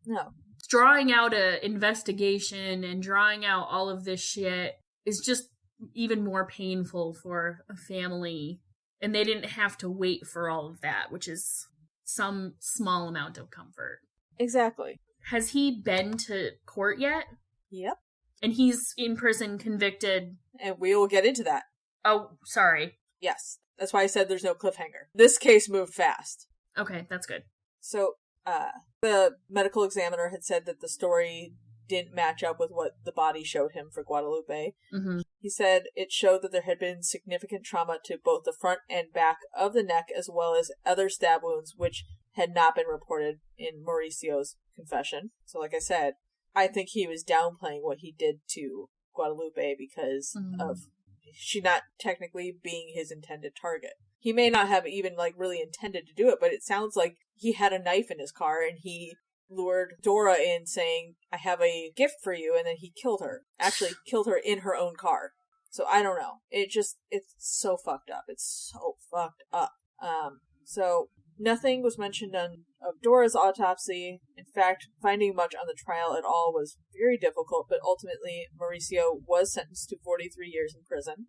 [SPEAKER 1] No.
[SPEAKER 2] Drawing out a investigation and drawing out all of this shit is just even more painful for a family. And they didn't have to wait for all of that, which is some small amount of comfort.
[SPEAKER 1] Exactly.
[SPEAKER 2] Has he been to court yet?
[SPEAKER 1] Yep.
[SPEAKER 2] And he's in prison convicted.
[SPEAKER 1] And we will get into that.
[SPEAKER 2] Oh, sorry.
[SPEAKER 1] Yes. That's why I said there's no cliffhanger. This case moved fast.
[SPEAKER 2] Okay, that's good.
[SPEAKER 1] So, the medical examiner had said that the story didn't match up with what the body showed him for Guadalupe.
[SPEAKER 2] Mm-hmm.
[SPEAKER 1] He said it showed that there had been significant trauma to both the front and back of the neck, as well as other stab wounds, which had not been reported in Mauricio's confession. So, like I said, I think he was downplaying what he did to Guadalupe because of she not technically being his intended target. He may not have even, like, really intended to do it, but it sounds like he had a knife in his car and he lured Dora in saying, I have a gift for you, and then he killed her. Actually, killed her in her own car. So I don't know. It's so fucked up. It's so fucked up. So nothing was mentioned of Dora's autopsy. In fact, finding much on the trial at all was very difficult, but ultimately Mauricio was sentenced to 43 years in prison.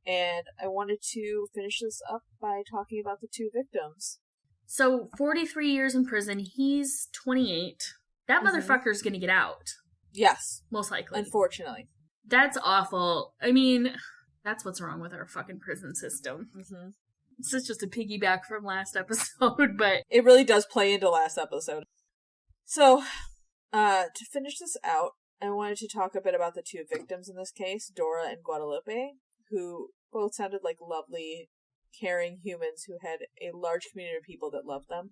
[SPEAKER 1] And I wanted to finish this up by talking about the two victims.
[SPEAKER 2] So, 43 years in prison, he's 28. That motherfucker's gonna get out.
[SPEAKER 1] Yes.
[SPEAKER 2] Most likely.
[SPEAKER 1] Unfortunately.
[SPEAKER 2] That's awful. I mean, that's what's wrong with our fucking prison system.
[SPEAKER 1] Mm-hmm.
[SPEAKER 2] This is just a piggyback from last episode, but...
[SPEAKER 1] It really does play into last episode. So, to finish this out, I wanted to talk a bit about the two victims in this case, Dora and Guadalupe, who both sounded like lovely, caring humans who had a large community of people that loved them.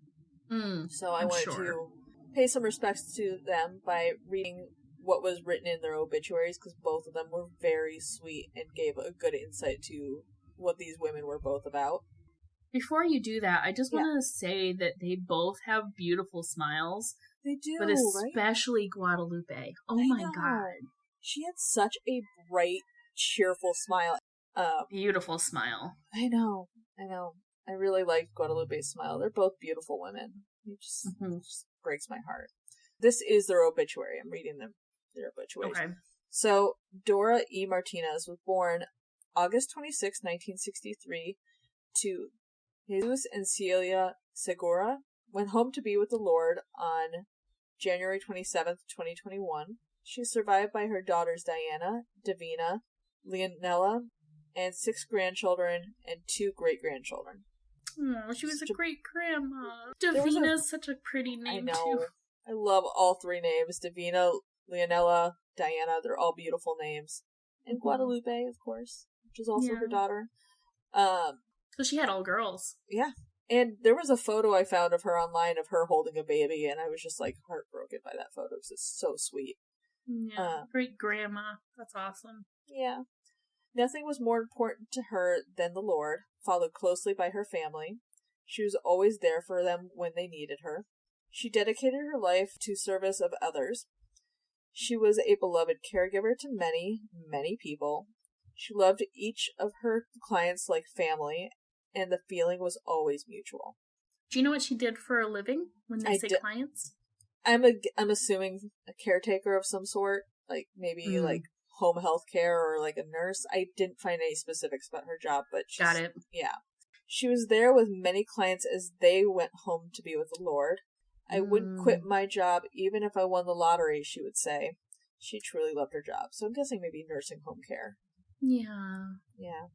[SPEAKER 1] So I wanted to pay some respects to them by reading what was written in their obituaries, because both of them were very sweet and gave a good insight to what these women were both about.
[SPEAKER 2] Before you do that, I just want to say that they both have beautiful smiles.
[SPEAKER 1] They do,
[SPEAKER 2] but especially Guadalupe. Oh my god.
[SPEAKER 1] She had such a bright, cheerful smile.
[SPEAKER 2] Beautiful smile.
[SPEAKER 1] I know. I really liked Guadalupe's smile. They're both beautiful women. It just breaks my heart. This is their obituary. I'm reading their obituaries. Okay. So, Dora E. Martinez was born August 26, 1963, to Jesus and Celia Segura, went home to be with the Lord on January 27th, 2021. She is survived by her daughters Diana, Davina, Leonella, and 6 grandchildren and 2 great-grandchildren.
[SPEAKER 2] Oh, she was a great-grandma. Davina's such a pretty name, too.
[SPEAKER 1] I love all 3 names. Davina, Leonella, Diana, they're all beautiful names. And Guadalupe, of course, which is also her daughter.
[SPEAKER 2] So she had all girls.
[SPEAKER 1] Yeah. And there was a photo I found of her online of her holding a baby, and I was just, like, heartbroken by that photo because it's so sweet.
[SPEAKER 2] Yeah, great-grandma. That's awesome.
[SPEAKER 1] Yeah. Nothing was more important to her than the Lord, followed closely by her family. She was always there for them when they needed her. She dedicated her life to service of others. She was a beloved caregiver to many, many people. She loved each of her clients like family, and the feeling was always mutual.
[SPEAKER 2] Do you know what she did for a living when they say clients?
[SPEAKER 1] I'm assuming a caretaker of some sort, like maybe like home health care or like a nurse. I didn't find any specifics about her job, but
[SPEAKER 2] got it.
[SPEAKER 1] Yeah. She was there with many clients as they went home to be with the Lord. I wouldn't quit my job even if I won the lottery, she would say. She truly loved her job. So I'm guessing maybe nursing home care.
[SPEAKER 2] Yeah.
[SPEAKER 1] Yeah.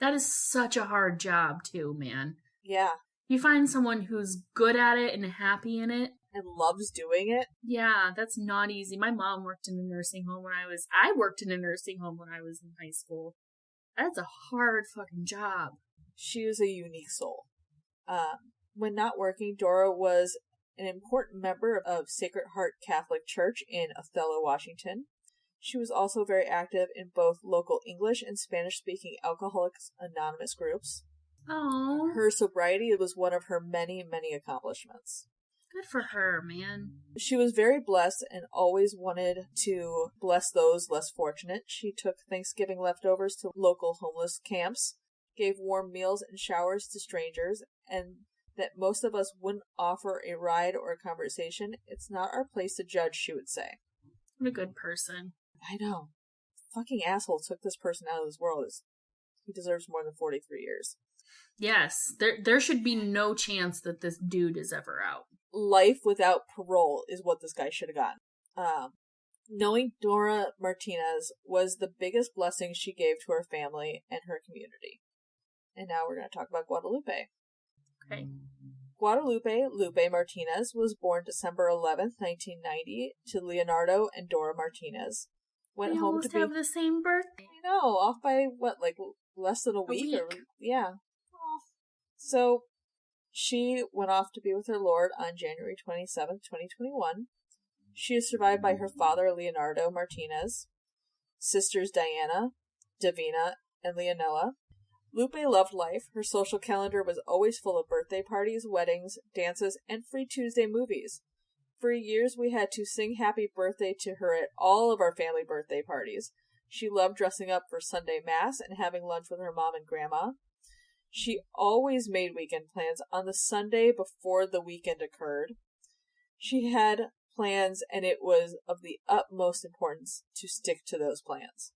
[SPEAKER 2] That is such a hard job, too, man.
[SPEAKER 1] Yeah.
[SPEAKER 2] You find someone who's good at it and happy in it.
[SPEAKER 1] And loves doing it.
[SPEAKER 2] Yeah, that's not easy. My mom worked in a nursing home I worked in a nursing home when I was in high school. That's a hard fucking job.
[SPEAKER 1] She was a unique soul. When not working, Dora was an important member of Sacred Heart Catholic Church in Othello, Washington. She was also very active in both local English and Spanish-speaking Alcoholics Anonymous groups.
[SPEAKER 2] Oh.
[SPEAKER 1] Her sobriety was one of her many, many accomplishments.
[SPEAKER 2] Good for her, man.
[SPEAKER 1] She was very blessed and always wanted to bless those less fortunate. She took Thanksgiving leftovers to local homeless camps, gave warm meals and showers to strangers, and that most of us wouldn't offer a ride or a conversation. It's not our place to judge, she would say.
[SPEAKER 2] What a good person.
[SPEAKER 1] I know. Fucking asshole took this person out of this world. He deserves more than 43 years.
[SPEAKER 2] Yes, there should be no chance that this dude is ever out.
[SPEAKER 1] Life without parole is what this guy should have gotten. Knowing Dora Martinez was the biggest blessing she gave to her family and her community. And now we're going to talk about Guadalupe.
[SPEAKER 2] Okay.
[SPEAKER 1] Guadalupe Lupe Martinez was born December 11th, 1990, to Leonardo and Dora Martinez.
[SPEAKER 2] Went home almost to have the same birthday.
[SPEAKER 1] I know, off by less than a week. Yeah. Oh. So she went off to be with her Lord on January 27th, 2021. She is survived by her father, Leonardo Martinez, sisters Diana, Davina, and Leonella. Lupe loved life. Her social calendar was always full of birthday parties, weddings, dances, and free Tuesday movies. For years, we had to sing happy birthday to her at all of our family birthday parties. She loved dressing up for Sunday Mass and having lunch with her mom and grandma. She always made weekend plans on the Sunday before the weekend occurred. She had plans, and it was of the utmost importance to stick to those plans.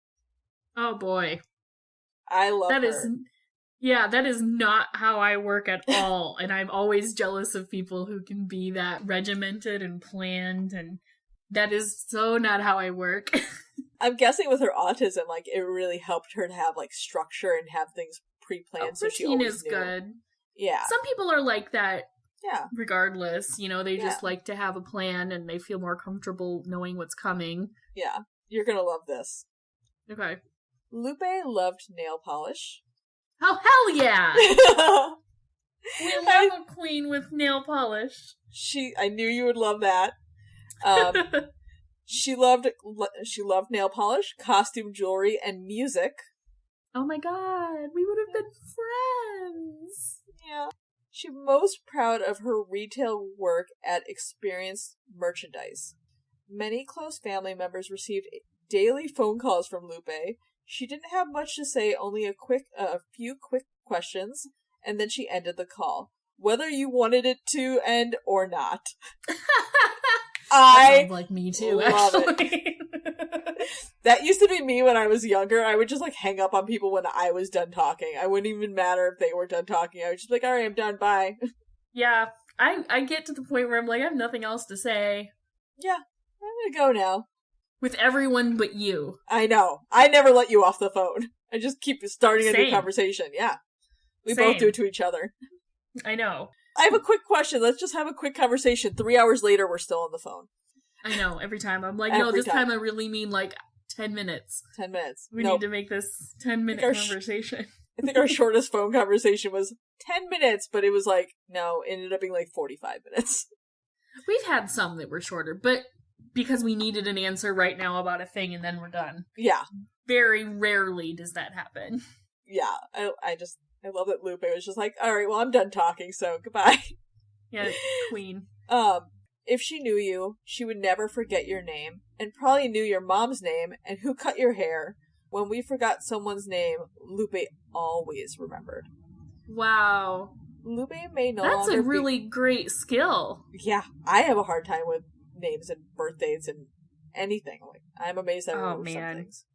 [SPEAKER 2] Oh, boy.
[SPEAKER 1] I love
[SPEAKER 2] that.
[SPEAKER 1] Her.
[SPEAKER 2] That is not how I work at all. And I'm always jealous of people who can be that regimented and planned. And that is so not how I work.
[SPEAKER 1] I'm guessing with her autism, it really helped her to have, structure and have things pre-planned. So she always
[SPEAKER 2] is
[SPEAKER 1] knew.
[SPEAKER 2] good.
[SPEAKER 1] Yeah.
[SPEAKER 2] Some people are like that.
[SPEAKER 1] Yeah.
[SPEAKER 2] Regardless. They just like to have a plan and they feel more comfortable knowing what's coming.
[SPEAKER 1] Yeah. You're gonna love this.
[SPEAKER 2] Okay.
[SPEAKER 1] Lupe loved nail polish.
[SPEAKER 2] Oh, hell yeah! We love a queen with nail polish.
[SPEAKER 1] I knew you would love that. She loved nail polish, costume jewelry, and music.
[SPEAKER 2] Oh my god, we would have been friends!
[SPEAKER 1] Yeah. She's most proud of her retail work at Experience Merchandise. Many close family members received daily phone calls from Lupe. She didn't have much to say, only a few quick questions, and then she ended the call, whether you wanted it to end or not.
[SPEAKER 2] That sounds like me too, actually.
[SPEAKER 1] That used to be me when I was younger. I would just hang up on people when I was done talking. I wouldn't even matter if they were done talking. I would just be like, all right, I'm done, bye.
[SPEAKER 2] Yeah, I get to the point where I'm like, I have nothing else to say.
[SPEAKER 1] Yeah, I'm gonna go now.
[SPEAKER 2] With everyone but you.
[SPEAKER 1] I know. I never let you off the phone. I just keep starting a new conversation. Yeah. We both do it to each other.
[SPEAKER 2] I know.
[SPEAKER 1] I have a quick question. Let's just have a quick conversation. 3 hours later, we're still on the phone.
[SPEAKER 2] I know. Every time. I'm like, no, this time I really mean 10 minutes.
[SPEAKER 1] 10 minutes.
[SPEAKER 2] We need to make this 10-minute conversation.
[SPEAKER 1] I think our shortest phone conversation was 10 minutes, but it was no, it ended up being 45 minutes.
[SPEAKER 2] We've had some that were shorter, but because we needed an answer right now about a thing and then we're done.
[SPEAKER 1] Yeah.
[SPEAKER 2] Very rarely does that happen.
[SPEAKER 1] Yeah. I love that Lupe was just like, all right, well, I'm done talking, so goodbye.
[SPEAKER 2] Yeah, queen.
[SPEAKER 1] If she knew you, she would never forget your name, and probably knew your mom's name, and who cut your hair, When we forgot someone's name, Lupe always remembered.
[SPEAKER 2] Wow.
[SPEAKER 1] Lupe may no
[SPEAKER 2] That's
[SPEAKER 1] longer
[SPEAKER 2] a really great skill.
[SPEAKER 1] Yeah, I have a hard time with names and birthdays and anything. Like, I'm amazed I remember some things.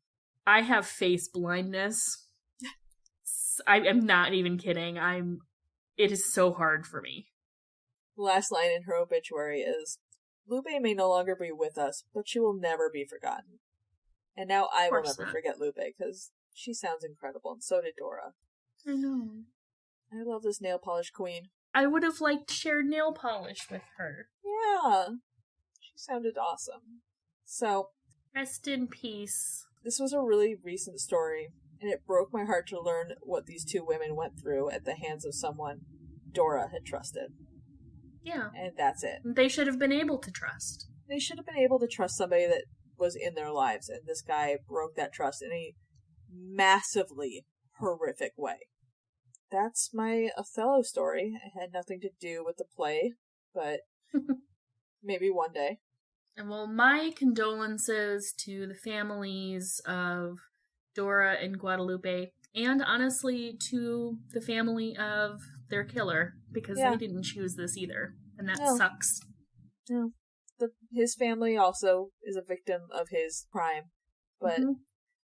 [SPEAKER 2] I have face blindness. I'm not even kidding. It is so hard for me.
[SPEAKER 1] The last line in her obituary is, Lupe may no longer be with us, but she will never be forgotten. And now I will never forget Lupe, because she sounds incredible, and so did Dora.
[SPEAKER 2] I know.
[SPEAKER 1] I love this nail polish queen.
[SPEAKER 2] I would have liked shared nail polish with her.
[SPEAKER 1] Yeah. She sounded awesome. So,
[SPEAKER 2] rest in peace.
[SPEAKER 1] This was a really recent story, and it broke my heart to learn what these two women went through at the hands of someone Dora had trusted.
[SPEAKER 2] Yeah.
[SPEAKER 1] And that's it.
[SPEAKER 2] They should have been able to trust.
[SPEAKER 1] They should have been able to trust somebody that was in their lives, and this guy broke that trust in a massively horrific way. That's my Othello story. It had nothing to do with the play, but maybe one day.
[SPEAKER 2] And well, my condolences to the families of Dora and Guadalupe, and honestly to the family of their killer, because they didn't choose this either, and that sucks.
[SPEAKER 1] No. His family also is a victim of his crime, but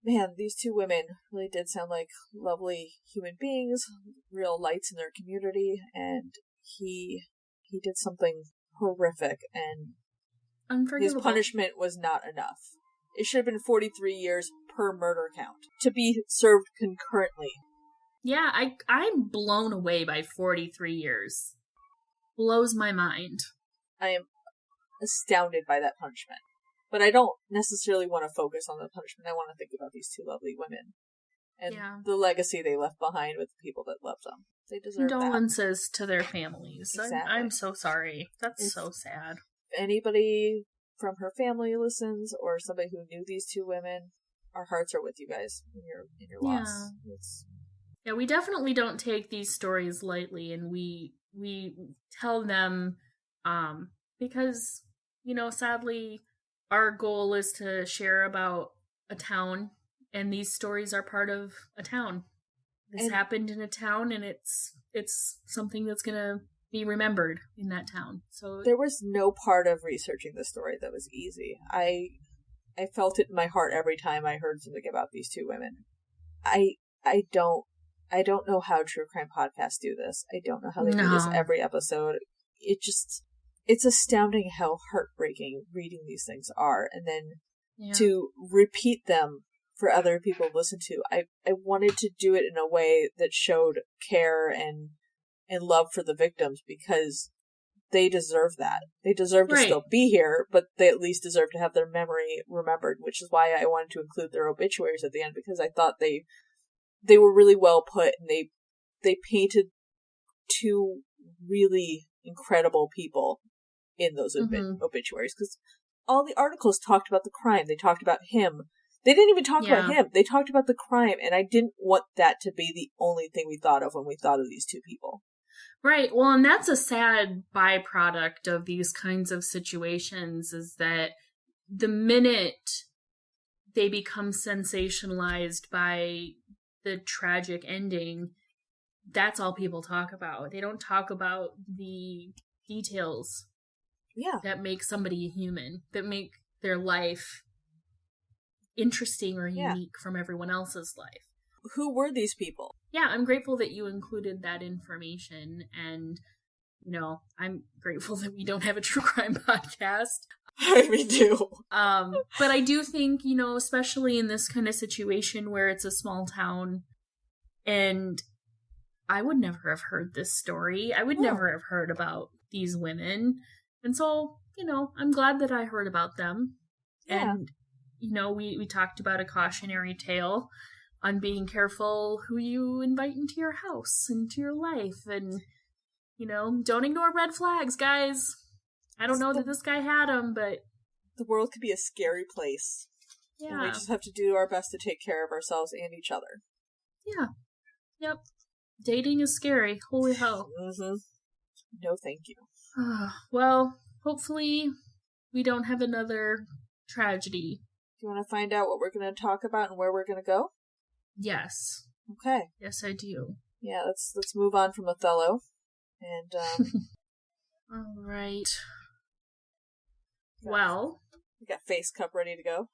[SPEAKER 1] man, these two women really did sound like lovely human beings, real lights in their community, and he did something horrific, and his punishment was not enough. It should have been 43 years per murder count, to be served concurrently.
[SPEAKER 2] Yeah, I'm blown away by 43 years. Blows my mind.
[SPEAKER 1] I am astounded by that punishment. But I don't necessarily want to focus on the punishment. I want to think about these two lovely women. And the legacy they left behind with the people that loved them. They deserve
[SPEAKER 2] condolences to their families.
[SPEAKER 1] Exactly.
[SPEAKER 2] I'm so sorry. That's so sad.
[SPEAKER 1] If anybody from her family listens, or somebody who knew these two women, our hearts are with you guys in your loss.
[SPEAKER 2] Yeah, we definitely don't take these stories lightly, and we tell them because, sadly, our goal is to share about a town, and these stories are part of a town. This happened in a town, and it's something that's gonna be remembered in that town. So
[SPEAKER 1] there was no part of researching the story that was easy. I felt it in my heart every time I heard something about these two women. I don't know how true crime podcasts do this. I don't know how they do this every episode. It's astounding how heartbreaking reading these things are, and then to repeat them for other people to listen to. I wanted to do it in a way that showed care and love for the victims, because they deserve that. They deserve to still be here, but they at least deserve to have their memory remembered, which is why I wanted to include their obituaries at the end, because I thought they were really well put, and they painted two really incredible people in those obituaries, because all the articles talked about the crime. They talked about him. They didn't even talk about him. They talked about the crime, and I didn't want that to be the only thing we thought of when we thought of these two people.
[SPEAKER 2] Right. Well, and that's a sad byproduct of these kinds of situations, is that the minute they become sensationalized by the tragic ending, that's all people talk about. They don't talk about the details that make somebody a human, that make their life interesting or unique from everyone else's life.
[SPEAKER 1] Who were these people?
[SPEAKER 2] Yeah, I'm grateful that you included that information, and, I'm grateful that we don't have a true crime podcast.
[SPEAKER 1] We do.
[SPEAKER 2] But I do think, especially in this kind of situation where it's a small town, and I would never have heard this story. I would never have heard about these women. And so, I'm glad that I heard about them. Yeah. And, we talked about a cautionary tale on being careful who you invite into your house, into your life, and, don't ignore red flags, guys. I don't know that this guy had them, but
[SPEAKER 1] the world could be a scary place. Yeah. And we just have to do our best to take care of ourselves and each other.
[SPEAKER 2] Yeah. Yep. Dating is scary. Holy hell.
[SPEAKER 1] No, thank you.
[SPEAKER 2] Well, hopefully we don't have another tragedy
[SPEAKER 1] Do you want to find out what we're going to talk about and where we're going to go?
[SPEAKER 2] Yes.
[SPEAKER 1] Okay.
[SPEAKER 2] Yes, I do.
[SPEAKER 1] Yeah, let's move on from Othello. And,
[SPEAKER 2] All right. Well.
[SPEAKER 1] We got Face Cup ready to go.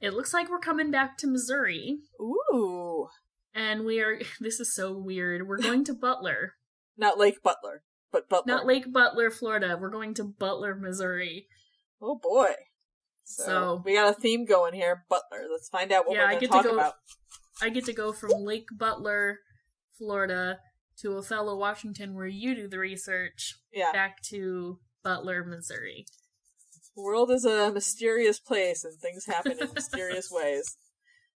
[SPEAKER 2] It looks like we're coming back to Missouri.
[SPEAKER 1] Ooh.
[SPEAKER 2] And this is so weird. We're going to Butler.
[SPEAKER 1] Not Lake Butler, but Butler.
[SPEAKER 2] Not Lake Butler, Florida. We're going to Butler, Missouri.
[SPEAKER 1] Oh boy. So we got a theme going here, Butler. Let's find out what we're going to talk about.
[SPEAKER 2] I get to go from Lake Butler, Florida, to Othello, Washington, where you do the research, back to Butler, Missouri.
[SPEAKER 1] The world is a mysterious place, and things happen in mysterious ways.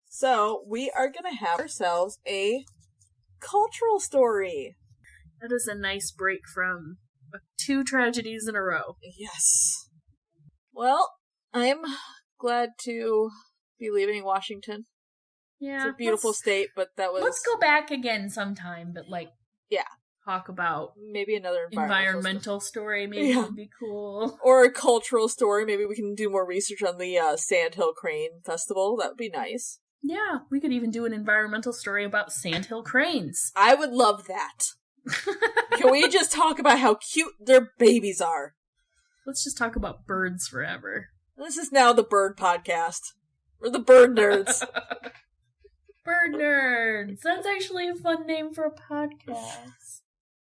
[SPEAKER 1] So, we are going to have ourselves a cultural story.
[SPEAKER 2] That is a nice break from 2 tragedies in a row.
[SPEAKER 1] Yes. Well, I'm glad to be leaving Washington.
[SPEAKER 2] Yeah.
[SPEAKER 1] It's a beautiful state, but that was...
[SPEAKER 2] Let's go back again sometime, but talk about...
[SPEAKER 1] Maybe another
[SPEAKER 2] environmental story maybe would be cool.
[SPEAKER 1] Or a cultural story. Maybe we can do more research on the Sandhill Crane Festival. That would be nice.
[SPEAKER 2] Yeah, we could even do an environmental story about Sandhill Cranes.
[SPEAKER 1] I would love that. Can we just talk about how cute their babies are?
[SPEAKER 2] Let's just talk about birds forever.
[SPEAKER 1] This is now the bird podcast. We're the bird nerds.
[SPEAKER 2] Bird nerds. That's actually a fun name for a podcast.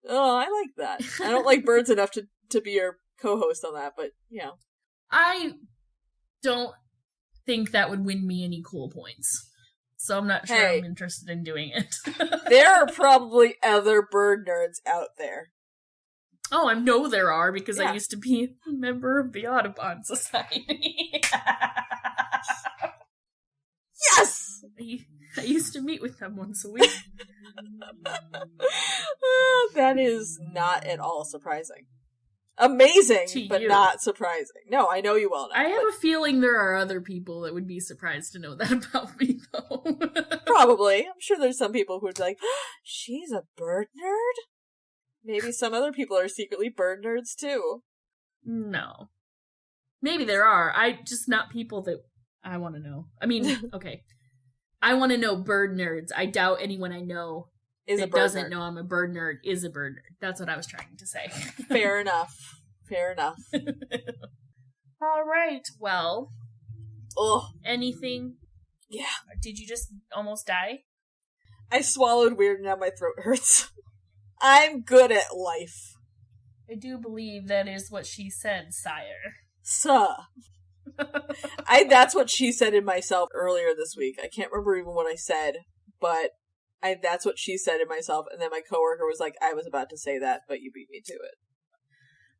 [SPEAKER 1] Oh, I like that. I don't like birds enough to be your co-host on that, but,
[SPEAKER 2] I don't think that would win me any cool points. So I'm not sure I'm interested in doing it.
[SPEAKER 1] There are probably other bird nerds out there.
[SPEAKER 2] Oh, I know there are, because I used to be a member of the Audubon Society.
[SPEAKER 1] Yes!
[SPEAKER 2] I used to meet with them once a week.
[SPEAKER 1] That is not at all surprising. Amazing, but not surprising. No, I know you well enough.
[SPEAKER 2] I have a feeling there are other people that would be surprised to know that about me, though.
[SPEAKER 1] Probably. I'm sure there's some people who would be like, she's a bird nerd? Maybe some other people are secretly bird nerds, too.
[SPEAKER 2] No. Maybe there are. Just not people that I want to know. I mean, okay. I want to know bird nerds. I doubt anyone I know that doesn't know I'm a bird nerd is a bird nerd. That's what I was trying to say.
[SPEAKER 1] Fair enough. Fair enough.
[SPEAKER 2] All right. Well.
[SPEAKER 1] Ugh.
[SPEAKER 2] Anything?
[SPEAKER 1] Yeah.
[SPEAKER 2] Did you just almost die?
[SPEAKER 1] I swallowed weird and now my throat hurts. I'm good at life.
[SPEAKER 2] I do believe that is what she said, sire.
[SPEAKER 1] That's what she said in myself earlier this week. I can't remember even what I said, but that's what she said in myself, and then my coworker was like, I was about to say that, but you beat me to it.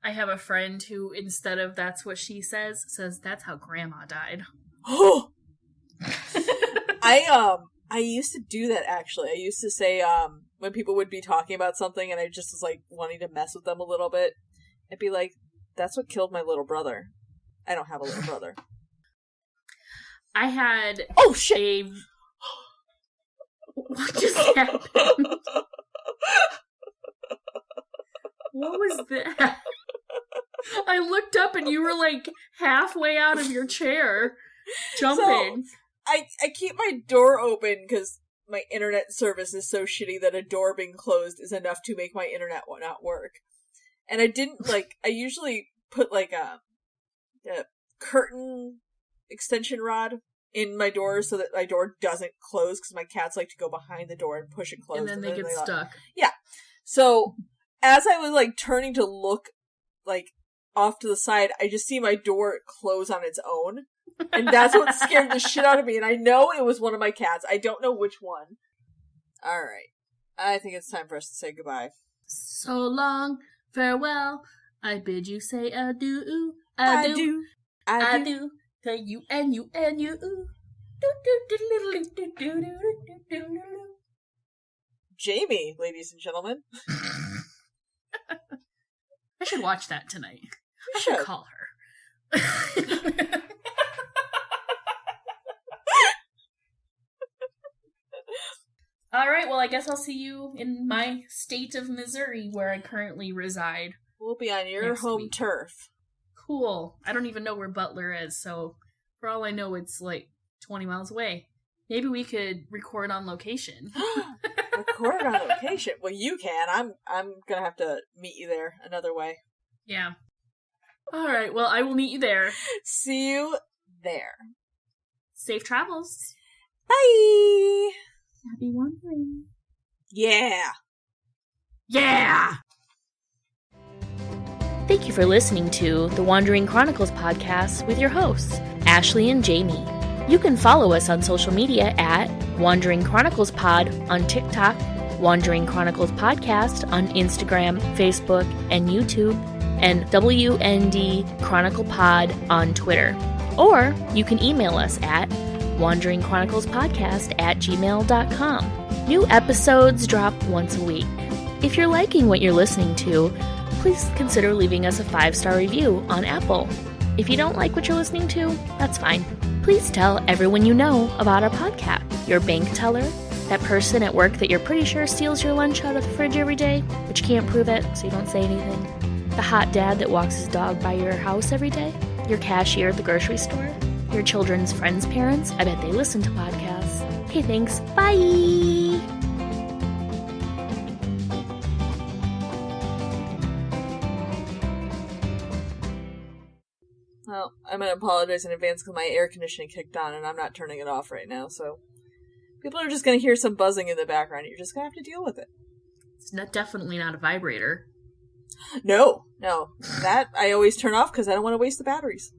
[SPEAKER 2] I have a friend who, instead of that's what she says that's how grandma died.
[SPEAKER 1] Oh! I used to do that, actually. I used to say, when people would be talking about something and I just was, like, wanting to mess with them a little bit, I'd be like, that's what killed my little brother. I don't have a little brother.
[SPEAKER 2] I had
[SPEAKER 1] shit!
[SPEAKER 2] What just happened? What was that? I looked up and you were, like, halfway out of your chair, jumping.
[SPEAKER 1] So, I keep my door open because my internet service is so shitty that a door being closed is enough to make my internet not work. And I didn't, I usually put, a curtain extension rod in my door so that my door doesn't close because my cats like to go behind the door and push it closed.
[SPEAKER 2] And then they get stuck.
[SPEAKER 1] Yeah. So, as I was, turning to look, off to the side, I just see my door close on its own. And that's what scared the shit out of me. And I know it was one of my cats. I don't know which one. Alright. I think it's time for us to say goodbye.
[SPEAKER 2] So long, farewell. I bid you say adieu.
[SPEAKER 1] Adieu.
[SPEAKER 2] Adieu. To you and you and you.
[SPEAKER 1] Jamie, ladies and gentlemen.
[SPEAKER 2] I should watch that tonight. I should call her. All right, well, I guess I'll see you in my state of Missouri, where I currently reside.
[SPEAKER 1] We'll be on your home turf.
[SPEAKER 2] Cool. I don't even know where Butler is, so For all I know, it's like 20 miles away. Maybe we could record on location.
[SPEAKER 1] Record on location? Well, you can. I'm gonna have to meet you there another way.
[SPEAKER 2] Yeah. All right, well, I will meet you there.
[SPEAKER 1] See you there.
[SPEAKER 2] Safe travels.
[SPEAKER 1] Bye!
[SPEAKER 2] Happy wandering.
[SPEAKER 1] Yeah!
[SPEAKER 2] Yeah!
[SPEAKER 3] Thank you for listening to the Wandering Chronicles podcast with your hosts, Ashley and Jamie. You can follow us on social media at Wandering Chronicles Pod on TikTok, Wandering Chronicles Podcast on Instagram, Facebook, and YouTube, and WND Chronicle Pod on Twitter. Or you can email us at wanderingchroniclespodcast@gmail.com. New episodes drop once a week. If you're liking what you're listening to, please consider leaving us a 5-star review on Apple. If you don't like what you're listening to, that's fine. Please tell everyone you know about our podcast. Your bank teller, that person at work that you're pretty sure steals your lunch out of the fridge every day, but you can't prove it, so you don't say anything. The hot dad that walks his dog by your house every day. Your cashier at the grocery store. Your children's friends' parents. I bet they listen to podcasts. Okay, thanks. Bye!
[SPEAKER 1] Well, I'm going to apologize in advance because my air conditioning kicked on and I'm not turning it off right now, so people are just going to hear some buzzing in the background. You're just going to have to deal with it.
[SPEAKER 2] It's definitely not a vibrator.
[SPEAKER 1] No. That I always turn off because I don't want to waste the batteries.